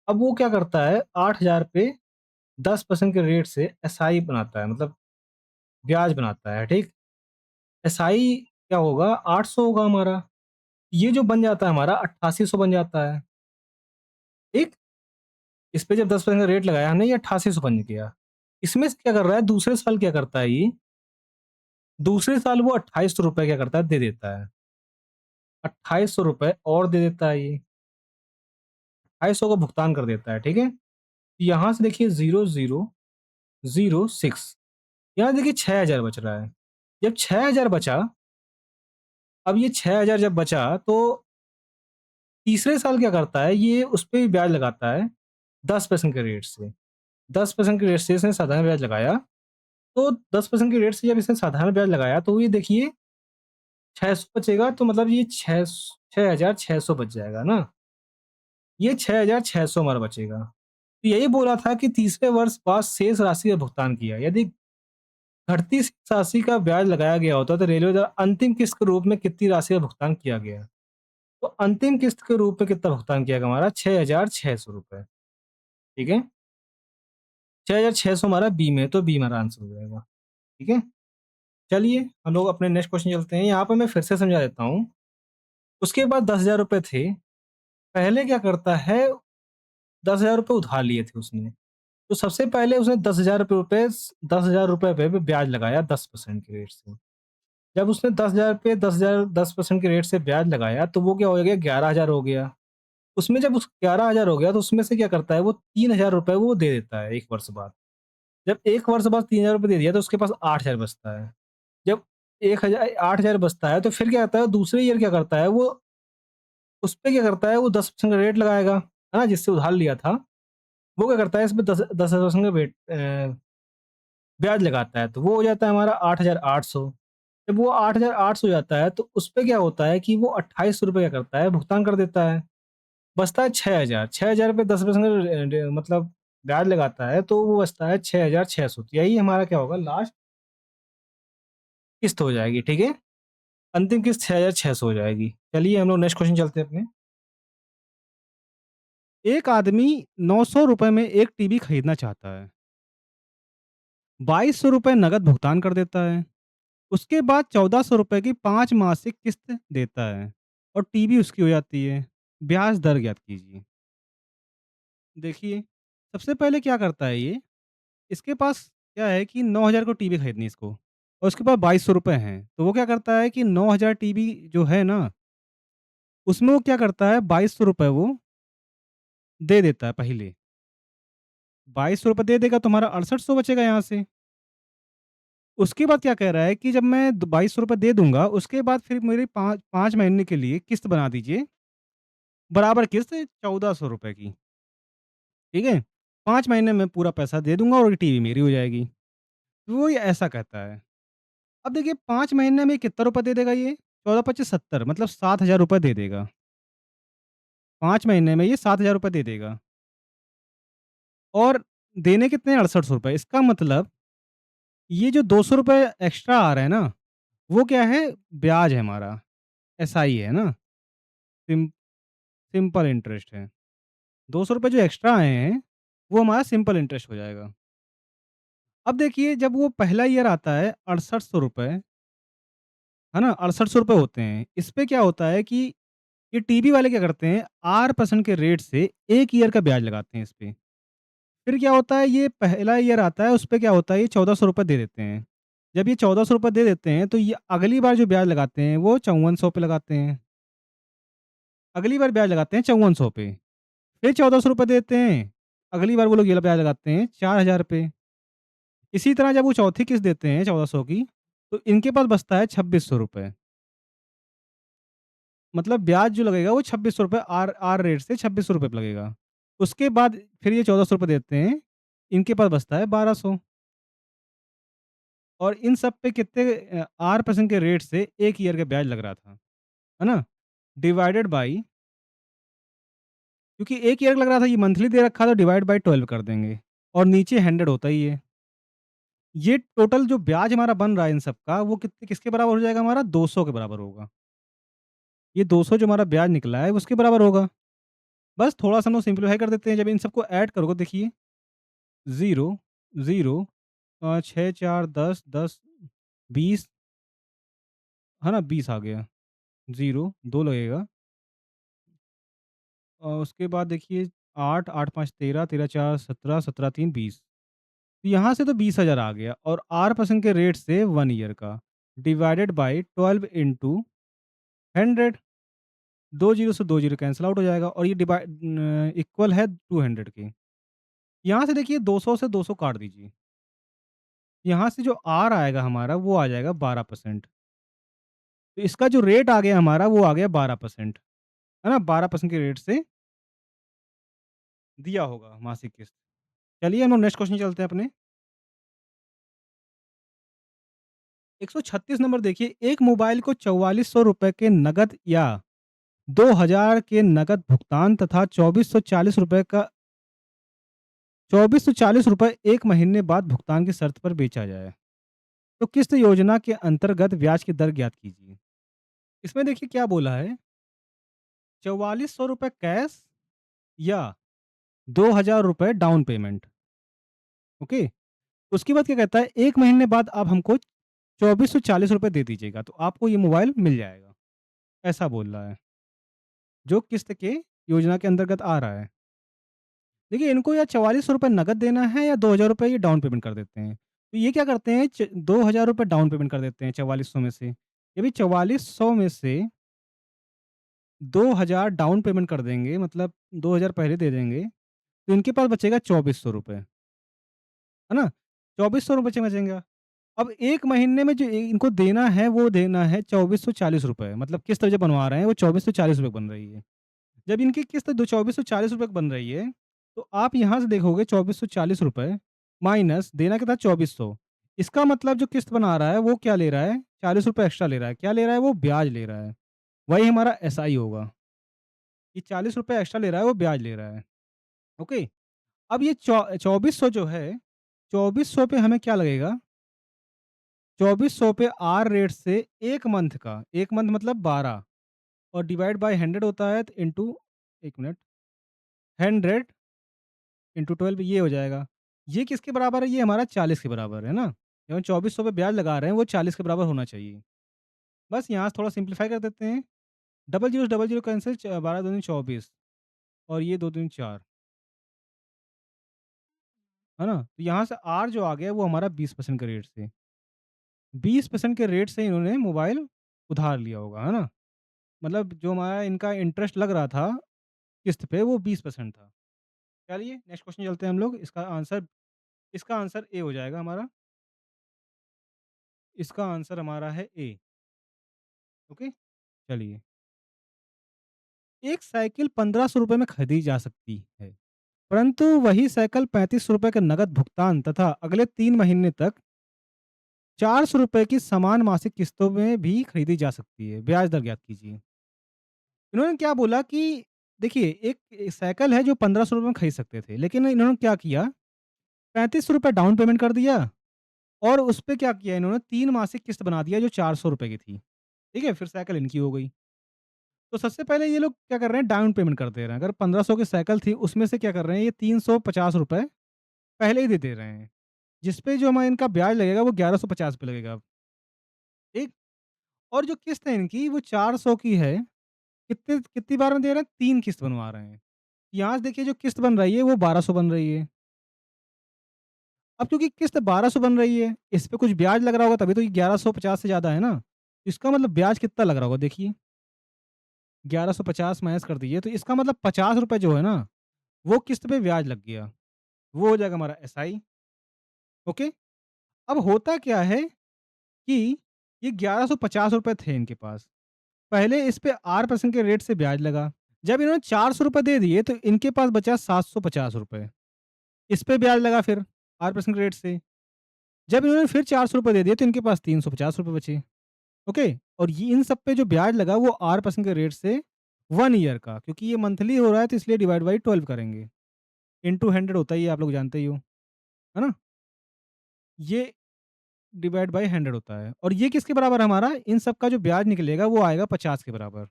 अब वो क्या करता है 8,000 पे 10% के रेट से एसआई बनाता है, मतलब ब्याज बनाता है, ठीक? एसआई क्या होगा? 800 होगा हमारा। ये जो बन जाता है हमारा 8800 बन जाता है, ठीक? इस पे जब 10% का रेट लगाया हमने, ये 8800 बन गया। इसमें से क्या कर रहा है दूसरे साल, क्या करता है ये? दूसरे साल वो 2800 रुपए क्या करता है? दे देता है। 2800 रुपए और दे देता है ये। 2800 का भुगतान कर देता है, ठीक है? यहाँ से देखिए 0006, यहाँ देखिए 6,000 बच रहा है। जब 6,000 बचा, अब ये 6,000 जब बचा तो तीसरे साल क्या करता है, ये उस पे भी ब्याज लगाता है 10% के रेट से। 10% के रेट से इसने साधारण ब्याज लगाया, तो 10% के रेट से जब इसने साधारण ब्याज लगाया, तो ये देखिए 600 बचेगा, तो मतलब ये 6,600 बच जाएगा ना? ये 6,600 हमारा बचेगा। तो यही बोला था कि तीसरे वर्ष बाद शेष राशि का भुगतान किया। यदि घटती शेष राशि का ब्याज लगाया गया होता, तो रेलवे द्वारा अंतिम किस्त के रूप में कितनी राशि का भुगतान किया गया? तो अंतिम किस्त के रूप में कितना भुगतान किया गया हमारा? 6,600 रुपए, ठीक है? 6,600 हमारा बी में है, तो बी हमारा आंसर हो जाएगा, ठीक है? चलिए, हम लोग अपने नेक्स्ट क्वेश्चन चलते हैं। यहाँ पे मैं फिर से समझा देता हूँ। उसके बाद 10,000 रुपए थे। पहले क्या करता है, 10,000 रुपए उधार लिए थे उसने। तो सबसे पहले उसने 10,000 रुपए पे ब्याज लगाया 10% के रेट से। जब उसने 10,000 पे 10% के रेट से ब्याज लगाया, तो वो क्या हो गया, 11,000 हो गया। उसमें जब उस 11,000 हो गया, तो उसमें से क्या करता है, वो 3,000 रुपए वो दे देता है 1 वर्ष बाद। जब 1 वर्ष बाद 3,000 रुपए दे दिया, तो उसके पास 8,000 बचता है। जब 8,000 बचता है, तो फिर क्या करता है, दूसरे ईयर क्या करता है, वो उस पे क्या करता है, वो 10% का रेट लगाएगा, है ना? जिससे उधार लिया था, वो क्या करता है, इसमें 10% का ब्याज लगाता है, तो वो हो जाता है हमारा 8,800। जब वो 8,800 हो जाता है, तो उस पे क्या होता है कि वो ₹28 क्या करता है, भुगतान कर देता है। बचता है 6,000। 6,000 पे 10% मतलब ब्याज लगाता है, तो वो बचता है 6,600। तो यही हमारा क्या होगा, लास्ट किस्त हो जाएगी, ठीक है? अंतिम किस्त 6,600 हो जाएगी। चलिए हम लोग नेक्स्ट क्वेश्चन चलते हैं अपने। एक आदमी ₹900 में एक टीवी खरीदना चाहता है। ₹2,200 नकद भुगतान कर देता है। उसके बाद ₹1,400 की 5 मासिक किस्त देता है और टीवी उसकी हो जाती है। ब्याज दर ज्ञात कीजिए। देखिए, सबसे पहले क्या करता है ये, इसके पास क्या है कि 9,000 को टीवी खरीदनी है इसको और उसके पास ₹2,200 हैं। तो वो क्या करता है कि 9,000 टीवी जो है ना, उसमें वो क्या करता है, ₹2,200 वो दे देता है पहले। ₹2,200 दे देगा तो हमारा 6,800 बचेगा यहाँ से। उसके बाद क्या कह रहा है कि जब मैं ₹2,200 दे दूँगा, उसके बाद फिर मेरी 5 महीने के लिए किस्त बना दीजिए, बराबर किस्त ₹1,400 की, ठीक है? 5 महीने में पूरा पैसा दे दूँगा और टीवी मेरी हो जाएगी। तो वो ये ऐसा कहता है। अब देखिए 5 महीने में कितना रुपए दे देगा ये? 14 पच्चीस 70 मतलब ₹7,000 दे देगा। 5 महीने में ये ₹7,000 दे देगा और देने कितने हैं, ₹68। इसका मतलब ये जो ₹200 एक्स्ट्रा आ रहा है ना, वो क्या है? ब्याज है हमारा, एसआई है ना? सिम सिंपल इंटरेस्ट है। ₹200 जो एक्स्ट्रा आए हैं, वो हमारा सिंपल इंटरेस्ट हो जाएगा। अब देखिए जब वो पहला ईयर आता है ₹6,800, है ना? ₹6,800 होते हैं। इस पे क्या होता है कि ये टीवी वाले क्या करते हैं, 8% के रेट से 1 ईयर का ब्याज लगाते हैं इस पे। फिर क्या होता है, ये पहला ईयर आता है, उस पे क्या होता है, ये ₹1,400 दे देते हैं। जब ये ₹1,400 दे देते हैं, तो ये अगली बार जो ब्याज लगाते हैं, वो 5,400 पे लगाते हैं। अगली बार ब्याज लगाते हैं 5,400 पे। फिर ₹1,400 देते हैं। अगली बार वो लोग ये ब्याज लगाते हैं 4,000 पे। इसी तरह जब वो चौथी किस्त देते हैं 1400 की, तो इनके पास बचता है ₹2,600। मतलब ब्याज जो लगेगा वो ₹2,600 आर रेट से ₹2,600 पे लगेगा। उसके बाद फिर ये ₹1,400 देते हैं, इनके पास बचता है 1,200 और इन सब पे कितने आर% के रेट से 1 ईयर का ब्याज लग रहा था, है ना? डिवाइडेड बाई, क्योंकि 1 ईयर का लग रहा था, ये मंथली दे रखा था, डिवाइड बाई 12 कर देंगे और नीचे 100 होता ही है। ये टोटल जो ब्याज हमारा बन रहा है इन सब का, वो कितने किसके बराबर हो जाएगा हमारा? 200 के बराबर होगा। ये 200 जो हमारा ब्याज निकला है, उसके बराबर होगा। बस थोड़ा-सा हम लोग सिम्प्लीफाई कर देते हैं, जब इन सबको ऐड करोगे देखिए 0, 0 6, 4, 10, 10, 20, है ना? 20 आ गया। 0, 2 लगेगा उसके बाद देखिए 8, 8, 5, 13, 13, 4, 17, 17, 3, 20। तो यहाँ से तो 20,000 आ गया और R% के रेट से 1 ईयर का डिवाइडेड बाय 12 इंटू 100। 2 जीरो से 2 जीरो कैंसल आउट हो जाएगा और ये इक्वल है 200 के। यहाँ से देखिए 200 से 200 काट दीजिए। यहाँ से जो आर आएगा हमारा वो आ जाएगा 12%। तो इसका जो रेट आ गया हमारा वो आ गया 12%। है ना? 12% के रेट से दिया होगा मासिक किस्त। चलिए हम लोग नेक्स्ट क्वेश्चन चलते हैं अपने। 136 नंबर देखिए, एक मोबाइल को ₹4400 के नकद या 2000 के नकद भुगतान तथा ₹2440 1 महीने बाद भुगतान की शर्त पर बेचा जाए, तो किस्त योजना के अंतर्गत ब्याज की दर ज्ञात कीजिए। इसमें देखिए क्या बोला है, ₹4400 कैश या ₹2000 डाउन पेमेंट, ओके? उसके बाद क्या कहता है, 1 महीने बाद आप हमको ₹2440 दे दीजिएगा, तो आपको ये मोबाइल मिल जाएगा, ऐसा बोल रहा है, जो किस्त के योजना के अंतर्गत आ रहा है। देखिए इनको या ₹4400 नकद देना है या ₹2000 ये डाउन पेमेंट कर देते हैं। तो ये क्या करते हैं, ₹2000 डाउन पेमेंट कर देते हैं 4400 में से। ये भी 4400 में से 2000 डाउन पेमेंट कर देंगे, मतलब 2000 पहले दे देंगे, तो इनके पास बचेगा ₹2400, है ना? ₹2400 बचेंगे। अब 1 महीने में जो इनको देना है, वो देना है ₹2440, मतलब किस्त जो बनवा रहे हैं वो ₹2440 बन रही है। जब इनकी किस्त दो ₹2440 बन रही है, तो आप यहाँ से देखोगे ₹2440 माइनस देना कितना 2400। इसका मतलब जो किस्त बना रहा है वो क्या ले रहा है? ₹40 एक्स्ट्रा ले रहा है। क्या ले रहा है? वो ब्याज ले रहा है। वही हमारा एसआई होगा। ये ₹40 एक्स्ट्रा ले रहा है, वो ब्याज ले रहा है। ओके? अब ये 2400 जो है, 2400 पे हमें क्या लगेगा? 2400 पे आर रेट से 1 मंथ का, 1 मंथ मतलब 12 और डिवाइड बाय 100 होता है, तो इंटू 1 मिनट, 100 इंटू 12 ये हो जाएगा। ये किसके बराबर है? ये हमारा 40 के बराबर है ना? जो 2400 पे ब्याज लगा रहे हैं वो 40 के बराबर होना चाहिए। बस यहाँ से थोड़ा सिंप्लीफाई कर देते हैं। डबल ज़ीरो कैंसल, 12 दूनी 24 और ये 2 दूनी 4, है ना? तो यहाँ से आर जो आ गया वो हमारा 20% के रेट से। 20% के रेट से इन्होंने मोबाइल उधार लिया होगा, है ना? मतलब जो हमारा इनका इंटरेस्ट लग रहा था किस्त पे, वो 20% था। चलिए नेक्स्ट क्वेश्चन चलते हैं हम लोग। इसका आंसर ए हो जाएगा हमारा। इसका आंसर हमारा है ए। ओके? चलिए। एक साइकिल ₹1500 में खरीदी जा सकती है, परंतु वही साइकिल ₹3500 के नकद भुगतान तथा अगले 3 महीने तक ₹400 की समान मासिक किस्तों में भी खरीदी जा सकती है। ब्याज दर ज्ञात कीजिए। इन्होंने क्या बोला कि देखिए, एक साइकिल है जो ₹1500 में खरीद सकते थे, लेकिन इन्होंने क्या किया, ₹3500 डाउन पेमेंट कर दिया और उस पे क्या किया इन्होंने, 3 मासिक किस्त बना दिया जो ₹400 की थी। ठीक है? फिर साइकिल इनकी हो गई। तो सबसे पहले ये लोग क्या कर रहे हैं, डाउन पेमेंट कर दे रहे हैं। अगर 1500 की साइकिल थी, उसमें से क्या कर रहे हैं, ये ₹350 पहले ही दे रहे हैं। जिस पे जो हमारा इनका ब्याज लगेगा वो 1150 पे लगेगा अब, ठीक? और जो किस्त है इनकी वो 400 की है। कितने कितनी बार में दे रहे हैं? 3 किस्त बनवा रहे हैं। यहाँ से देखिए जो किस्त बन रही है वो 1200 बन रही है। अब क्योंकि किस्त 1200 बन रही है, इस पे कुछ ब्याज लग रहा होगा तभी तो ये 1150 से ज़्यादा है ना। इसका मतलब ब्याज कितना लग रहा होगा देखिए, 1150 माइनस कर दीजिए तो इसका मतलब ₹50 जो है ना, वो किस्त पे ब्याज लग गया। वो हो जाएगा हमारा एसआई। ओके? अब होता क्या है कि ये ₹1150 थे इनके पास। पहले इस पे R% के रेट से ब्याज लगा। जब इन्होंने ₹400 दे दिए तो इनके पास बचा ₹750। इस पे ब्याज लगा फिर R% के रेट से। जब इन्होंने फिर ₹400 दे दिए तो इनके पास ₹350 बचे। ओके? और ये इन सब पे जो ब्याज लगा वो R% के रेट से 1 ईयर का, क्योंकि ये मंथली हो रहा है तो इसलिए डिवाइड बाय 12 करेंगे। इंटू 100 होता ही है, आप लोग जानते ही हो। है ना? ये डिवाइड बाय 100 होता है और ये किसके बराबर है हमारा? इन सब का जो ब्याज निकलेगा वो आएगा 50 के बराबर।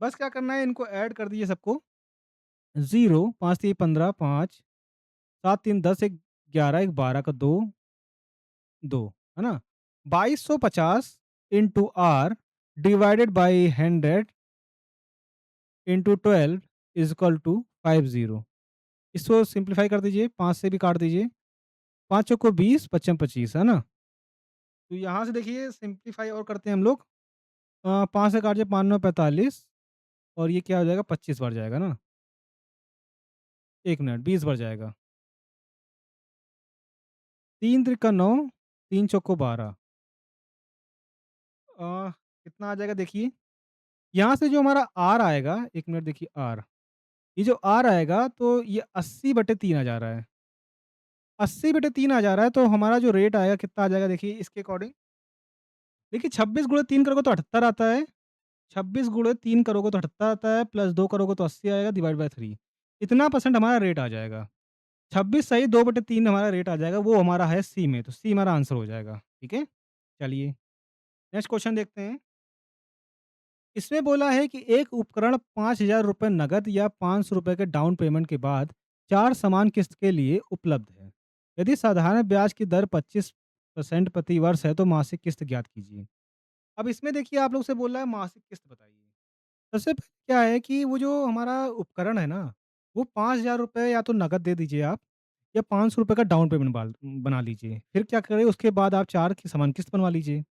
बस क्या करना है, इनको ऐड कर दीजिए सबको। 0 5 3 15 5 7 3 10 1 11 1 12 का 2 2, है ना? 2250 into R divided by 100 into 12 is equal to 50। इसको सिंप्लीफाई कर दीजिए, 5 से भी काट दीजिए। 5 चौको 20 पच्चम 25, है ना? तो यहाँ से देखिए सिंप्लीफाई और करते हैं हम लोग। 5 से काट दिए, 5 9 45 और ये क्या हो जाएगा, 25 बार जाएगा ना। 1 मिनट, 20 बार जाएगा। 3 त्रिका 9, 3 चौको 12, कितना आ जाएगा देखिए। यहाँ से जो हमारा आर आएगा, 1 मिनट देखिए आर, ये जो आर आएगा तो ये 80/3 आ जा रहा है। 80/3 आ जा रहा है तो हमारा जो रेट आएगा कितना आ जाएगा देखिए इसके अकॉर्डिंग। देखिए 26 गुणे 3 करोगे तो 78 आता है। 26 गुणे 3 करोगे तो 78 आता है, प्लस 2 करोगे तो 80 आएगा डिवाइड बाय 3। इतना परसेंट हमारा रेट आ जाएगा। 26 सही 2/3 हमारा रेट आ जाएगा, वो हमारा है सी में, तो सी हमारा आंसर हो जाएगा। ठीक है? चलिए, नेक्स्ट क्वेश्चन देखते हैं। इसमें बोला है कि एक उपकरण ₹5000 नकद या ₹500 के डाउन पेमेंट के बाद 4 समान किस्त के लिए उपलब्ध है। यदि साधारण ब्याज की दर 25% प्रति वर्ष है तो मासिक किस्त ज्ञात कीजिए। अब इसमें देखिए आप लोग से बोल रहा है मासिक किस्त बताइए। सबसे पहले क्या है कि वो जो हमारा उपकरण है ना, वो ₹5000 या तो नकद दे दीजिए आप या ₹500 का डाउन पेमेंट बना लीजिए। फिर क्या करें उसके बाद आप 4 की समान किस्त बनवा लीजिए।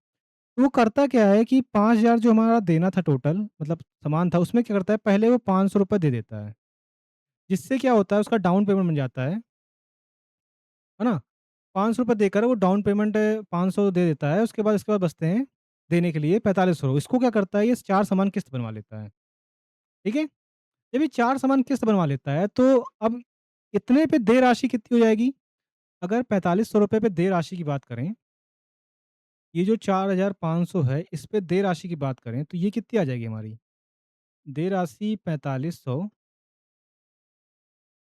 तो वो करता क्या है कि 5000 जो हमारा देना था टोटल मतलब सामान था उसमें क्या करता है पहले वो ₹500 दे देता है। जिससे क्या होता है उसका डाउन पेमेंट बन जाता है ना? ₹500 देकर वो डाउन पेमेंट 500 दे देता है, उसके बाद बचते हैं देने के लिए 4500। इसको क्या करता है ये 4 समान किस्त बनवा लेता है। ठीक है? जब ये 4 समान किस्त बनवा लेता है तो अब इतने पे देय राशि कितनी हो जाएगी? अगर ₹4500 पे देय राशि की बात करें, ये जो 4500 है इस पे देय राशि की बात करें तो ये कितनी आ जाएगी हमारी? देय राशि 4500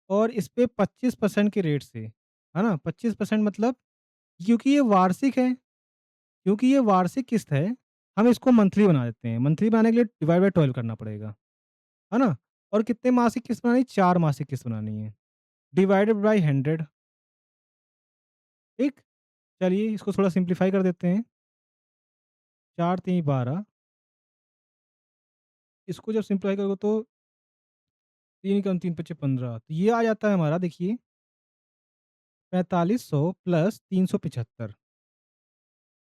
और इस पे 25% के रेट से, है ना? 25% मतलब क्योंकि ये वार्षिक है, क्योंकि ये वार्षिक किस्त है, हम इसको मंथली बना देते हैं। मंथली बनाने के लिए डिवाइड बाय 12 करना पड़ेगा, है ना? और कितने मासिक किस्त बनानी है? 4 मासिक किस्त बनानी है। डिवाइडेड बाय 100, ठीक? चलिए इसको थोड़ा सिंप्लीफाई कर देते हैं। 4 3 12, इसको जब सिंप्लीफाई करोगे तो 3 कम 3 पच्चे 15, तो ये आ जाता है हमारा देखिए 4500 प्लस 375।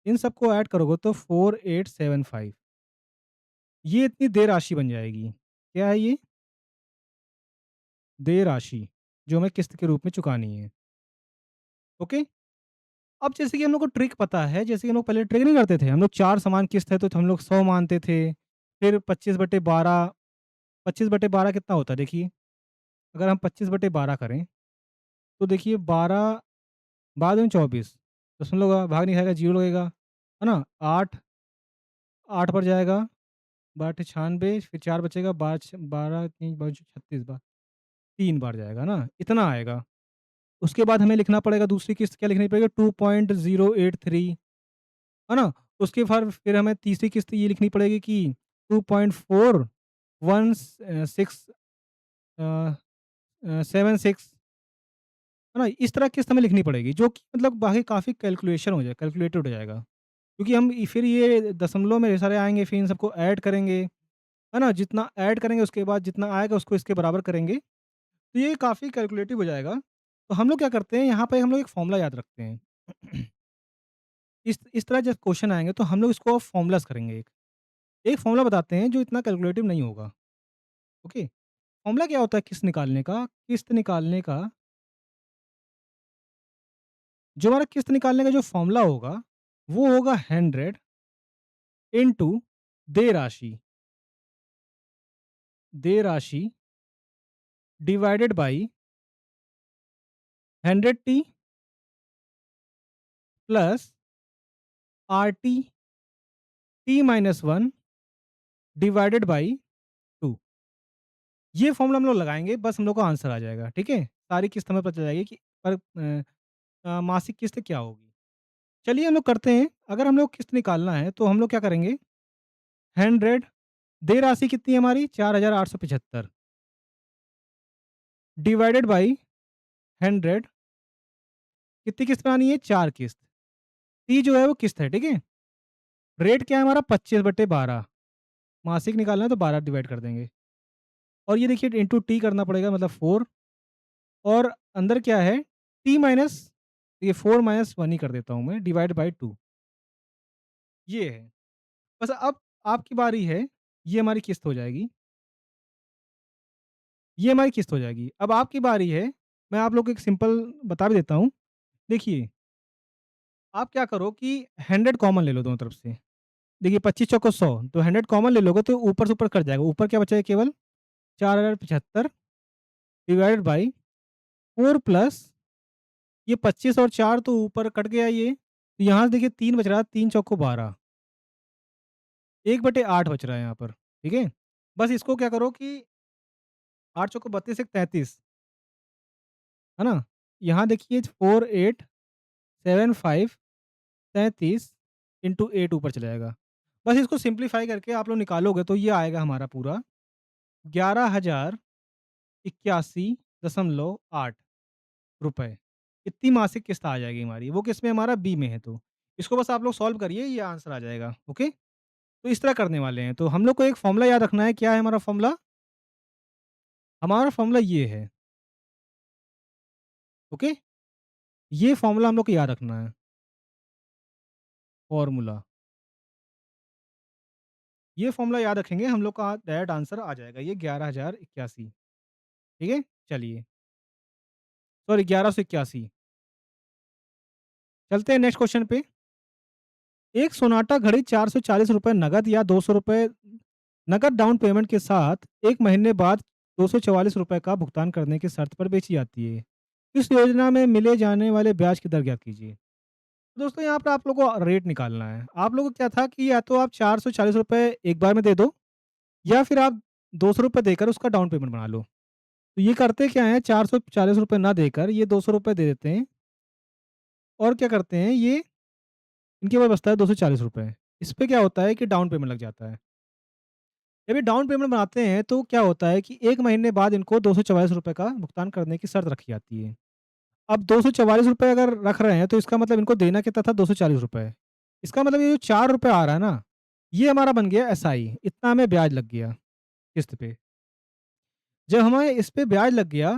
इन सबको ऐड करोगे तो 4875, ये इतनी देय राशि बन जाएगी। क्या है ये? देय राशि, जो हमें किस्त के रूप में चुकानी है। ओके? अब जैसे कि हम लोग को ट्रिक पता है, जैसे कि हम लोग पहले ट्रिक नहीं करते थे, हम लोग 4 समान किस्त है तो हम लोग 100 मानते थे। फिर 25/12, 25/12 कितना होता है देखिए, अगर हम 25/12 करें, तो देखिए 12 बाद में 24, दशमलव का भाग नहीं खाएगा, 0 लगेगा, है ना? 8, 8 पर जाएगा, 12 96, फिर 4 बचेगा, 12 3 36 बार, 3 बार जाएगा ना, इतना आएगा। उसके बाद हमें लिखना पड़ेगा दूसरी किस्त क्या लिखनी पड़ेगी 2.083, है ना? उसके बाद फिर हमें तीसरी किस्त ये लिखनी पड़ेगी कि 2.416 76, है ना? इस तरह किस्त हमें लिखनी पड़ेगी जो कि मतलब बाकी काफ़ी कैलकुलेशन हो जाए कैलकुलेटेड हो जाएगा। क्योंकि हम फिर ये दशमलव में सारे आएँगे, फिर इन सबको ऐड करेंगे, है ना? जितना ऐड करेंगे उसके बाद जितना आएगा उसको इसके बराबर करेंगे, तो ये काफ़ी कैलकुलेटिव हो जाएगा। तो हम लोग क्या करते हैं यहाँ पे हम लोग एक फ़ॉर्मूला याद रखते हैं। इस तरह जब क्वेश्चन आएँगे तो हम लोग इसको फ़ॉर्मूलाज़ करेंगे एक। एक फ़ॉर्मूला बताते हैं जो इतना कैलकुलेटिव नहीं होगा, ओके? फ़ॉर्मूला क्या होता है किस्त निकालने का? किस्त निकालने का जो हमारा किस्त निकालने का जो फ़ॉर्मूला होगा, वो होगा 100 इंटू देय राशि, देय राशि divided by 100 T plus RT T minus 1 divided by 2। ये फ़ॉर्मूला हम लोग लगाएँगे, बस हम लोग को आंसर आ जाएगा, ठीक है? सारी किस्त हमें पता चल जाएगी कि मासिक किस्त क्या होगी। चलिए हम लोग करते हैं, अगर हम लोग किस्त निकालना है तो हम लोग क्या करेंगे 100 देय राशि कितनी है हमारी 4875 डिवाइडेड बाई 100, कितनी किस्त बनानी है 4 किस्त। टी जो है वो किस्त है, ठीक है? रेट क्या है हमारा 25/12, मासिक निकालना है तो 12 डिवाइड कर देंगे और ये देखिए इंटू टी करना पड़ेगा मतलब 4 और अंदर क्या है टी माइनस ये 4 माइनस 1 ही कर देता हूँ मैं डिवाइड बाई 2, ये है। बस अब आपकी बारी है, ये हमारी किस्त हो जाएगी, ये हमारी किस्त हो जाएगी। अब आपकी बारी है, मैं आप लोग को एक सिंपल बता भी देता हूँ। देखिए, आप क्या करो कि 100 कॉमन ले लो दोनों तरफ से, देखिए 25 चौको 100 तो 100 कॉमन ले लोगे तो ऊपर से ऊपर कट जाएगा। ऊपर क्या बचेगा केवल 4075 डिवाइडेड बाई 4 प्लस ये 25 और 4 तो ऊपर कट गया ये। तो यहाँ से देखिए 3 बच रहा है, 3 चौको 12, 1/8 बच रहा है यहाँ पर, ठीक है? बस इसको क्या करो कि 8 चौको 32 एक 33, है ना? यहाँ देखिए 4 8 7 5 33 इंटू 8 ऊपर चला जाएगा। बस इसको सिंप्लीफाई करके आप लोग निकालोगे तो ये आएगा हमारा पूरा 11,081.8 रुपए। इतनी मासिक किस्त आ जाएगी हमारी, वो किस में हमारा बी में है तो। इसको बस आप लोग सॉल्व करिए, ये आंसर आ जाएगा, ओके? तो इस तरह करने वाले हैं। तो हम लोग को एक फ़ॉर्मूला याद रखना है, क्या है हमारा फ़ॉर्मूला? हमारा फ़ॉर्मूला ये है, ओके? ये फ़ॉर्मूला हम लोग को याद रखना है, फ़ॉर्मूला। ये फ़ॉर्मूला याद रखेंगे, हम लोग का डायरेक्ट आंसर आ जाएगा, ये 11,081, ठीक है? चलिए, सॉरी 1181। चलते हैं नेक्स्ट क्वेश्चन पे। एक सोनाटा घड़ी ₹440 नकद या ₹200 नकद डाउन पेमेंट के साथ 1 महीने बाद ₹244 का भुगतान करने की शर्त पर बेची जाती है। इस योजना में मिले जाने वाले ब्याज की दर ज्ञात कीजिए। तो दोस्तों यहाँ पर आप लोगों को रेट निकालना है। आप लोगों को क्या था कि या तो आप ₹440 एक बार में दे दो या फिर आप ₹200 देकर उसका डाउन पेमेंट बना लो। तो ये करते क्या हैं, ₹440 ना देकर ये ₹200 दे देते हैं और क्या करते हैं, ये इनके पास बचता है ₹240। इस पे क्या होता है कि डाउन पेमेंट लग जाता है। जब ये डाउन पेमेंट बनाते हैं तो क्या होता है कि 1 महीने बाद इनको ₹244 का भुगतान करने की शर्त रखी जाती है। अब ₹244 अगर रख रहे हैं तो इसका मतलब इनको देना कितना था, ₹240। इसका मतलब ये जो ₹4 आ रहा है ना, ये हमारा बन गया एसआई, इतना हमें ब्याज लग गया किस्त पे। जब हमें इस पे ब्याज लग गया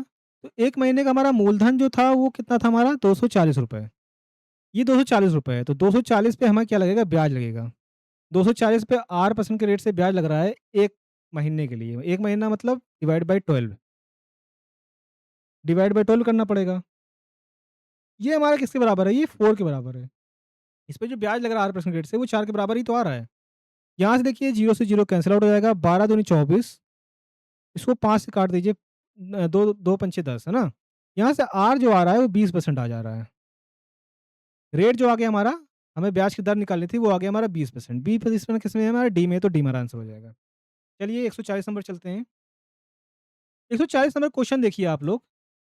तो 1 महीने का हमारा मूलधन जो था वो कितना था हमारा, ₹240। ये ₹240 है तो 240 पे हमें क्या लगेगा, ब्याज लगेगा। 240 पे 8% के रेट से ब्याज लग रहा है 1 महीने के लिए। 1 महीना मतलब डिवाइड बाय 12 करना पड़ेगा। ये हमारा किसके बराबर है? ये 4 के बराबर है। इस पे जो ब्याज लग रहा है 8% रेट से वो 4 के बराबर ही तो आ रहा है। यहाँ से देखिए 0 से 0 कैंसल आउट हो जाएगा, 12 दूनी 24, इसको 5 से काट दीजिए, 2 पंचे 10, है ना? यहाँ से आर जो आ रहा है वो 20% आ जा रहा है। रेट जो आ गया हमारा, हमें ब्याज की दर निकालनी थी, वो आ गया हमारा 20%। 20% किसमें है हमारा? डी में, तो डी हमारा आंसर हो जाएगा। चलिए 140 नंबर चलते हैं। 140 नंबर क्वेश्चन देखिए आप लोग,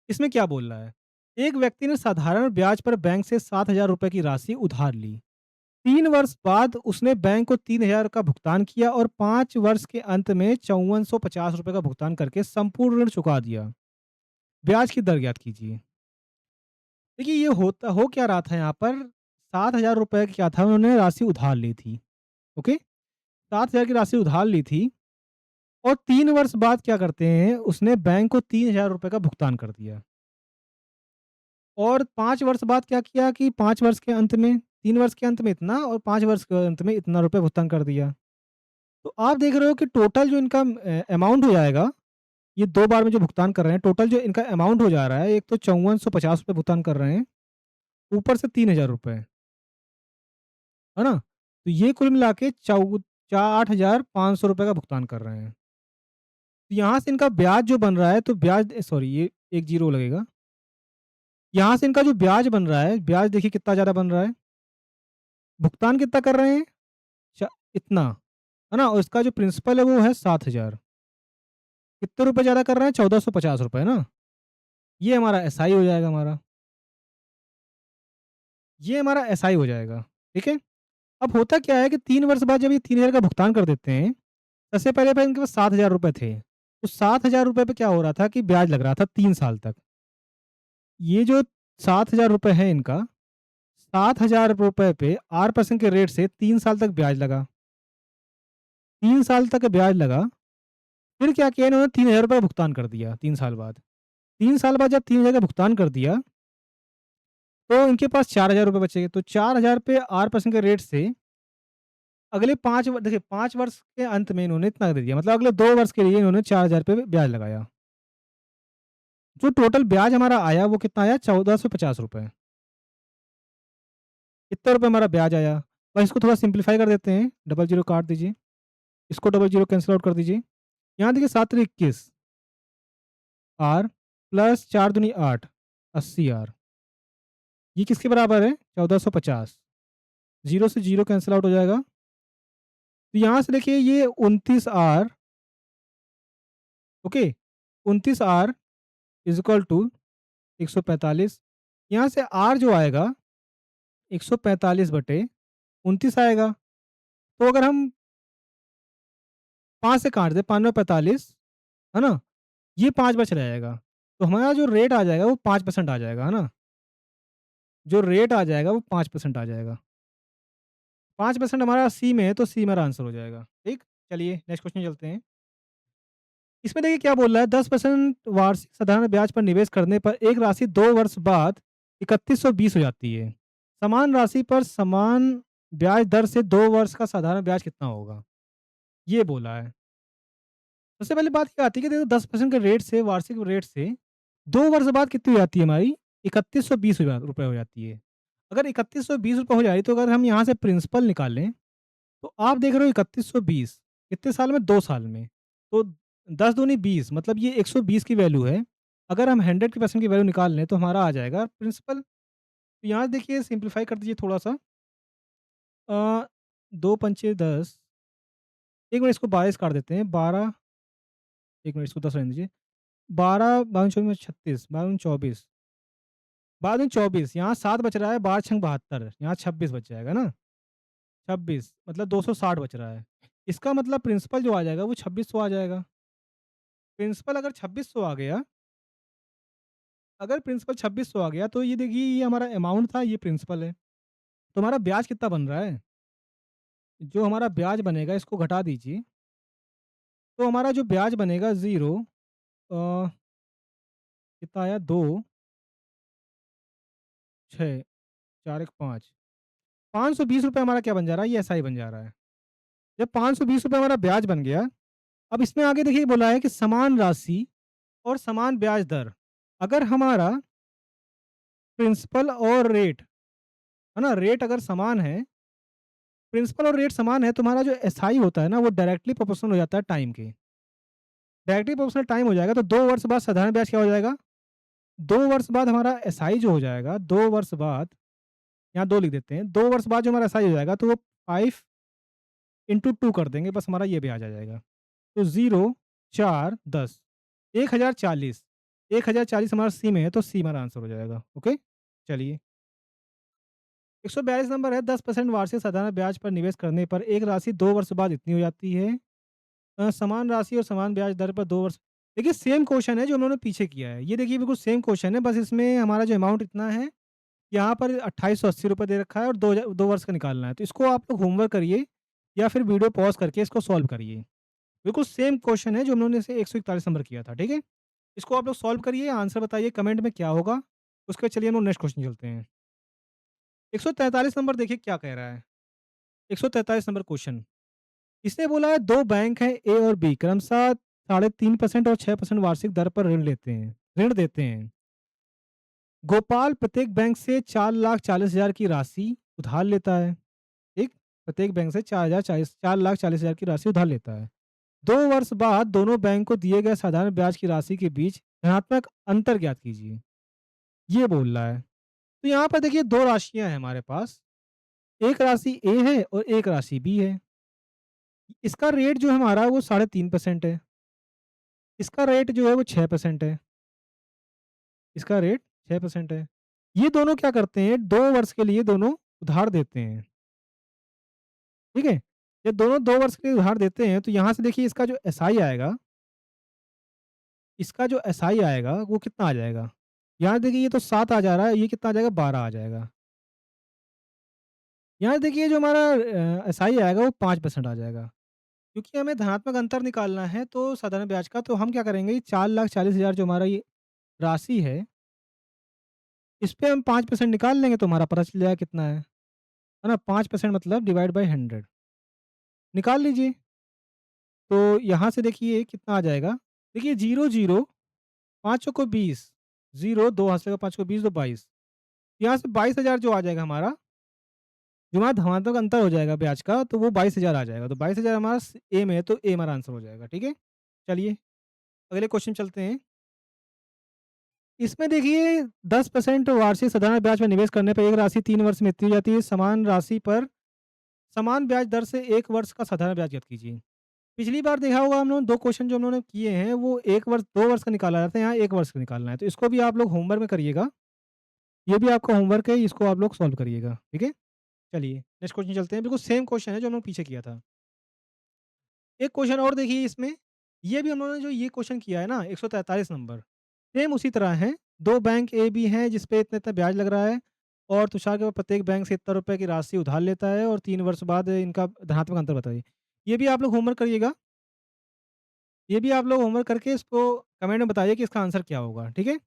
इसमें क्या बोल रहा है? एक व्यक्ति ने साधारण ब्याज पर बैंक से ₹7,000 की राशि उधार ली। 3 वर्ष बाद उसने बैंक को 3,000 का भुगतान किया और 5 वर्ष के अंत में ₹5450 का भुगतान करके संपूर्ण ऋण चुका दिया। ब्याज की दर ज्ञात कीजिए। देखिए ये होता हो क्या रहा था यहाँ पर, ₹7,000 क्या था, उन्होंने राशि उधार ली थी, ओके? 7,000 की राशि उधार ली थी और 3 वर्ष बाद क्या करते हैं, उसने बैंक को ₹3,000 का भुगतान कर दिया। और 5 वर्ष बाद क्या किया कि 5 वर्ष के अंत में, 3 वर्ष के अंत में इतना और 5 वर्ष के अंत में इतना रुपए भुगतान कर दिया। तो आप देख रहे हो कि टोटल जो इनका अमाउंट हो जाएगा, ये 2 बार में जो भुगतान कर रहे हैं, टोटल जो इनका अमाउंट हो जा रहा है, एक तो ₹5450 भुगतान कर रहे हैं, ऊपर से ₹3,000, है ना? तो ये कुल मिला के चौ चा ₹8,500 का भुगतान कर रहे हैं। तो यहाँ से इनका ब्याज जो बन रहा है, तो ब्याज सॉरी ये एक ज़ीरो लगेगा। यहाँ से इनका जो ब्याज बन रहा है, ब्याज देखिए कितना ज़्यादा बन रहा है। भुगतान कितना कर रहे हैं? च इतना, है ना? और इसका जो प्रिंसिपल है वो है 7,000। कितने रुपए ज़्यादा कर रहे हैं? ₹1,450, है ना? ये हमारा एसआई हो जाएगा हमारा। ये हमारा एसआई हो जाएगा, ठीक है? अब होता क्या है कि 3 वर्ष बाद जब ये 3,000 का भुगतान कर देते हैं, सबसे पहले इनके पास ₹7,000 थे। तो ₹7,000 पे क्या हो रहा था कि ब्याज लग रहा था 3 साल तक। ये जो ₹7,000 है इनका, ₹7,000 पे 8% के रेट से 3 साल तक ब्याज लगा। 3 साल तक ब्याज लगा, फिर क्या किया इन्होंने, ₹3,000 भुगतान कर दिया 3 साल बाद। 3 साल बाद जब 3,000 का भुगतान कर दिया, तो इनके पास ₹4,000 बचे। तो 4,000 पे 8% के रेट से अगले 5 देखिए 5 वर्ष के अंत में इन्होंने इतना दे दिया, मतलब अगले 2 वर्ष के लिए इन्होंने ₹4,000 ब्याज लगाया। जो टोटल ब्याज हमारा आया वो कितना आया, ₹1,450। कितने रुपए हमारा ब्याज आया? बस इसको थोड़ा सिंप्लीफाई कर देते हैं, डबल जीरो काट दीजिए, इसको डबल जीरो कैंसिल आउट कर दीजिए। यहाँ देखिए 7 त्रिक 21 आर प्लस 4 दूनी 8 80 आर, ये किसके बराबर है? 1450। जीरो से जीरो कैंसिल आउट हो जाएगा, तो यहाँ से देखिए ये 29 R, okay, 29 R is equal to 145। यहाँ से आर जो आएगा 145 बटे 29 आएगा। तो अगर हम 5 से काट दें, 5 में 45, है ना, ये 5 बार चला जाएगा, तो हमारा जो रेट आ जाएगा वो 5% आ जाएगा, है ना, जो रेट आ जाएगा वो 5% आ जाएगा। 5% हमारा सी में है, तो सी हमारा आंसर हो जाएगा। ठीक, चलिए नेक्स्ट क्वेश्चन चलते हैं। इसमें देखिए क्या बोल रहा है, 10% वार्षिक साधारण ब्याज पर निवेश करने पर एक राशि 2 वर्ष बाद 3120 हो जाती है। समान राशि पर समान ब्याज दर से 2 वर्ष का साधारण ब्याज कितना होगा, ये बोला है। सबसे पहले बात क्या आती है कि देखो 10% के रेट से, वार्षिक रेट से 2 वर्ष बाद कितनी हो जाती है हमारी, 3120 रुपये हो जाती है। अगर 3120 रुपये हो जाए, तो अगर हम यहाँ से प्रिंसिपल निकालें, तो आप देख रहे हो 3120 कितने साल में, 2 साल में, तो 10 दूनी 20, मतलब ये 120 की वैल्यू है। अगर हम 100% की वैल्यू निकाल लें, तो हमारा आ जाएगा प्रिंसिपल। तो यहाँ देखिए सिंप्लीफाई कर दीजिए थोड़ा सा, दो पंचे 10, एक मिनट इसको 22 काट देते हैं, 12, एक मिनट इसको 10 रहने दीजिए, 12 बावन 24 36, 12 24, 12 24, यहाँ 7 बच रहा है, 12 छंग 72, यहाँ 26 बच जाएगा ना, 26 मतलब 260 बच रहा है। इसका मतलब प्रिंसिपल जो आ जाएगा वो 2600 आ जाएगा। प्रिंसिपल अगर 2600 आ गया, अगर प्रिंसिपल 2600 आ गया, तो ये देखिए ये हमारा अमाउंट था, ये प्रिंसिपल है। तो हमारा ब्याज कितना बन रहा है? जो हमारा ब्याज बनेगा इसको घटा दीजिए। तो हमारा जो ब्याज बनेगा 0, कितना आया, 2, 6, 4 1 5, 520 रुपये हमारा क्या बन जा रहा है? ये एसआई बन जा रहा है। जब 520 रुपये हमारा ब्याज बन गया, अब इसमें आगे देखिए बोला है कि समान राशि और समान ब्याज दर। अगर हमारा प्रिंसिपल और रेट, है ना, रेट अगर समान है, प्रिंसिपल और रेट समान है, तो हमारा जो एसआई होता है ना, वो डायरेक्टली प्रोपोर्शनल हो जाता है टाइम के। डायरेक्टली प्रोपोर्शनल टाइम हो जाएगा, तो 2 वर्ष बाद साधारण ब्याज क्या हो जाएगा? 2 वर्ष बाद हमारा एसआई जो हो जाएगा, 2 वर्ष बाद, यहाँ 2 लिख देते हैं, 2 वर्ष बाद जो हमारा एसआई हो जाएगा, तो वो 5 इंटू 2 कर देंगे, बस हमारा ये ब्याज आ जाएगा। तो 0 4 10 1040, 1040 हमारा सी में है, तो सी हमारा आंसर हो जाएगा। ओके, चलिए 142 नंबर है, 10% वार्षिक साधारण ब्याज पर निवेश करने पर एक राशि 2 वर्ष बाद इतनी हो जाती है। समान राशि और समान ब्याज दर पर 2 वर्ष। देखिए सेम क्वेश्चन है जो उन्होंने पीछे किया है, ये देखिए बिल्कुल सेम क्वेश्चन है, बस इसमें हमारा जो अमाउंट इतना है, यहाँ पर 2880 रुपये दे रखा है, और 2 वर्ष का निकालना है। तो इसको आप लोग होमवर्क करिए, या फिर वीडियो पॉज करके इसको सॉल्व करिए। बिल्कुल सेम क्वेश्चन है जो उन्होंने इसे 141 नंबर किया था, ठीक है? इसको आप लोग सॉल्व करिए, आंसर बताइए कमेंट में क्या होगा। उसके बाद चलिए हम लोग नेक्स्ट क्वेश्चन चलते हैं। 143 नंबर देखिए क्या कह रहा है। 143 नंबर क्वेश्चन, इसने बोला है 2 बैंक हैं ए और बी, क्रमशः 3.5% और 6% वार्षिक दर पर ऋण देते हैं। गोपाल प्रत्येक बैंक से 4,40,000 की राशि उधार लेता है। ठीक, प्रत्येक बैंक से 4,40,000 की राशि उधार लेता है। 2 वर्ष बाद दोनों बैंक को दिए गए साधारण ब्याज की राशि के बीच धनात्मक अंतर ज्ञात कीजिए, ये बोल रहा है। तो यहाँ पर देखिए 2 राशियां हैं हमारे पास, एक राशि ए है और एक राशि बी है। इसका रेट जो है हमारा वो 3.5% है, इसका रेट जो है वो 6% है, इसका रेट 6% है। ये दोनों क्या करते हैं, 2 वर्ष के लिए दोनों उधार देते हैं। ठीक है, ये दोनों 2 वर्ष के लिए उधार देते हैं, तो यहाँ से देखिए इसका जो एसआई आएगा, इसका जो एसआई आएगा वो कितना आ जाएगा? यहाँ देखिए ये तो 7 आ जा रहा है, ये कितना आ जाएगा? 12 आ जाएगा। यहाँ देखिए जो हमारा एसआई आएगा वो 5% आ जाएगा। क्योंकि हमें धनात्मक अंतर निकालना है, तो साधारण ब्याज का, तो हम क्या करेंगे, 4,40,000 जो हमारा ये राशि है, इस पे हम 5% निकाल लेंगे, तो हमारा पता चल जाएगा कितना है ना? 5% मतलब डिवाइड बाय 100 निकाल लीजिए। तो यहाँ से देखिए कितना आ जाएगा, देखिए 0 0 5 को 20, 0 2 हाथ से 5 को 20 तो 22, यहाँ से 22,000 जो आ जाएगा हमारा, जो हमारा धनात्मक अंतर हो जाएगा ब्याज का, तो वो 22,000 आ जाएगा। तो 22,000 हमारा ए में है, तो ए हमारा आंसर हो जाएगा, ठीक है? चलिए, अगले क्वेश्चन चलते हैं। इसमें देखिए 10% वार्षिक साधारण ब्याज में निवेश करने पर एक राशि 3 वर्ष में इतनी हो जाती है। समान राशि पर समान ब्याज दर से 1 वर्ष का साधारण ब्याज ज्ञात कीजिए। पिछली बार देखा होगा हम लोगों ने 2 क्वेश्चन जो हम लोगों ने किए हैं वो 1 वर्ष 2 वर्ष का निकाला जाता है, यहाँ 1 वर्ष का निकालना है। तो इसको भी आप लोग होमवर्क में करिएगा। ये भी आपका होमवर्क है, इसको आप लोग सॉल्व करिएगा, ठीक है? चलिए, नेक्स्ट क्वेश्चन चलते हैं। बिल्कुल सेम क्वेश्चन है जो हम लोग पीछे किया था। एक क्वेश्चन और देखिए इसमें, ये भी हम लोगों ने जो ये क्वेश्चन किया है ना 143 नंबर, सेम उसी तरह है। 2 बैंक ए, बी हैं जिस पे इतना-इतना ब्याज लग रहा है और तुषार के प्रत्येक बैंक से इतना रुपए की राशि उधार लेता है और 3 वर्ष बाद इनका धनात्मक अंतर बताइए। ये भी आप लोग होमवर्क करिएगा। ये भी आप लोग होमवर्क करके इसको कमेंट में बताइए कि इसका आंसर क्या होगा, ठीक है?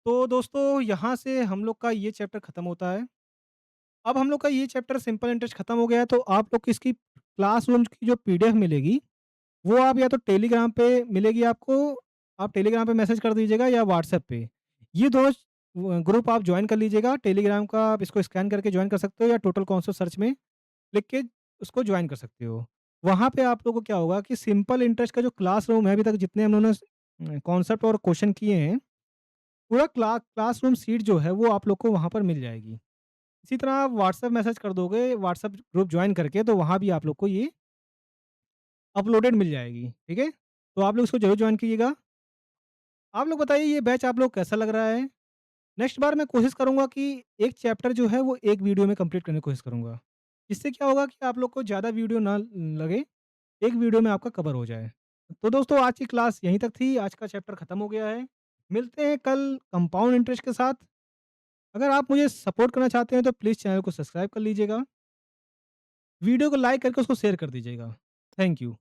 तो दोस्तों यहाँ से हम लोग का ये चैप्टर खत्म होता है। अब हम लोग का ये चैप्टर सिंपल इंटरेस्ट खत्म हो गया है, तो आप लोग को इसकी क्लासरूम की जो पीडीएफ मिलेगी, वो आप या तो टेलीग्राम पे मिलेगी आपको, आप टेलीग्राम पे मैसेज कर दीजिएगा या व्हाट्सएप पे। ये दोनों ग्रुप आप जॉइन कर लीजिएगा। टेलीग्राम का आप इसको स्कैन करके जॉइन कर सकते हो या टोटल कॉन्सेप्ट सर्च में लिख के उसको जॉइन कर सकते हो। वहाँ पे आप लोगों को क्या होगा कि सिंपल इंटरेस्ट का जो क्लासरूम है, अभी तक जितने हम लोगों ने कॉन्सेप्ट और क्वेश्चन किए हैं, पूरा क्लासरूम सीट जो है वो आप लोग को वहाँ पर मिल जाएगी। इसी तरह आप व्हाट्सएप मैसेज कर दोगे, व्हाट्सएप ग्रुप जॉइन करके, तो वहाँ भी आप लोग को ये अपलोडेड मिल जाएगी, ठीक है? तो आप लोग इसको ज़रूर जॉइन कीजिएगा। आप लोग बताइए ये बैच आप लोग कैसा लग रहा है? नेक्स्ट बार मैं कोशिश करूँगा कि एक चैप्टर जो है वो एक वीडियो में कंप्लीट करने की कोशिश करूँगा। इससे क्या होगा कि आप लोग को ज़्यादा वीडियो ना लगे, एक वीडियो में आपका कवर हो जाए। तो दोस्तों आज की क्लास यहीं तक थी, आज का चैप्टर खत्म हो गया है। मिलते हैं कल कंपाउंड इंटरेस्ट के साथ। अगर आप मुझे सपोर्ट करना चाहते हैं तो प्लीज़ चैनल को सब्सक्राइब कर लीजिएगा। वीडियो को लाइक करके उसको शेयर कर दीजिएगा। Thank you.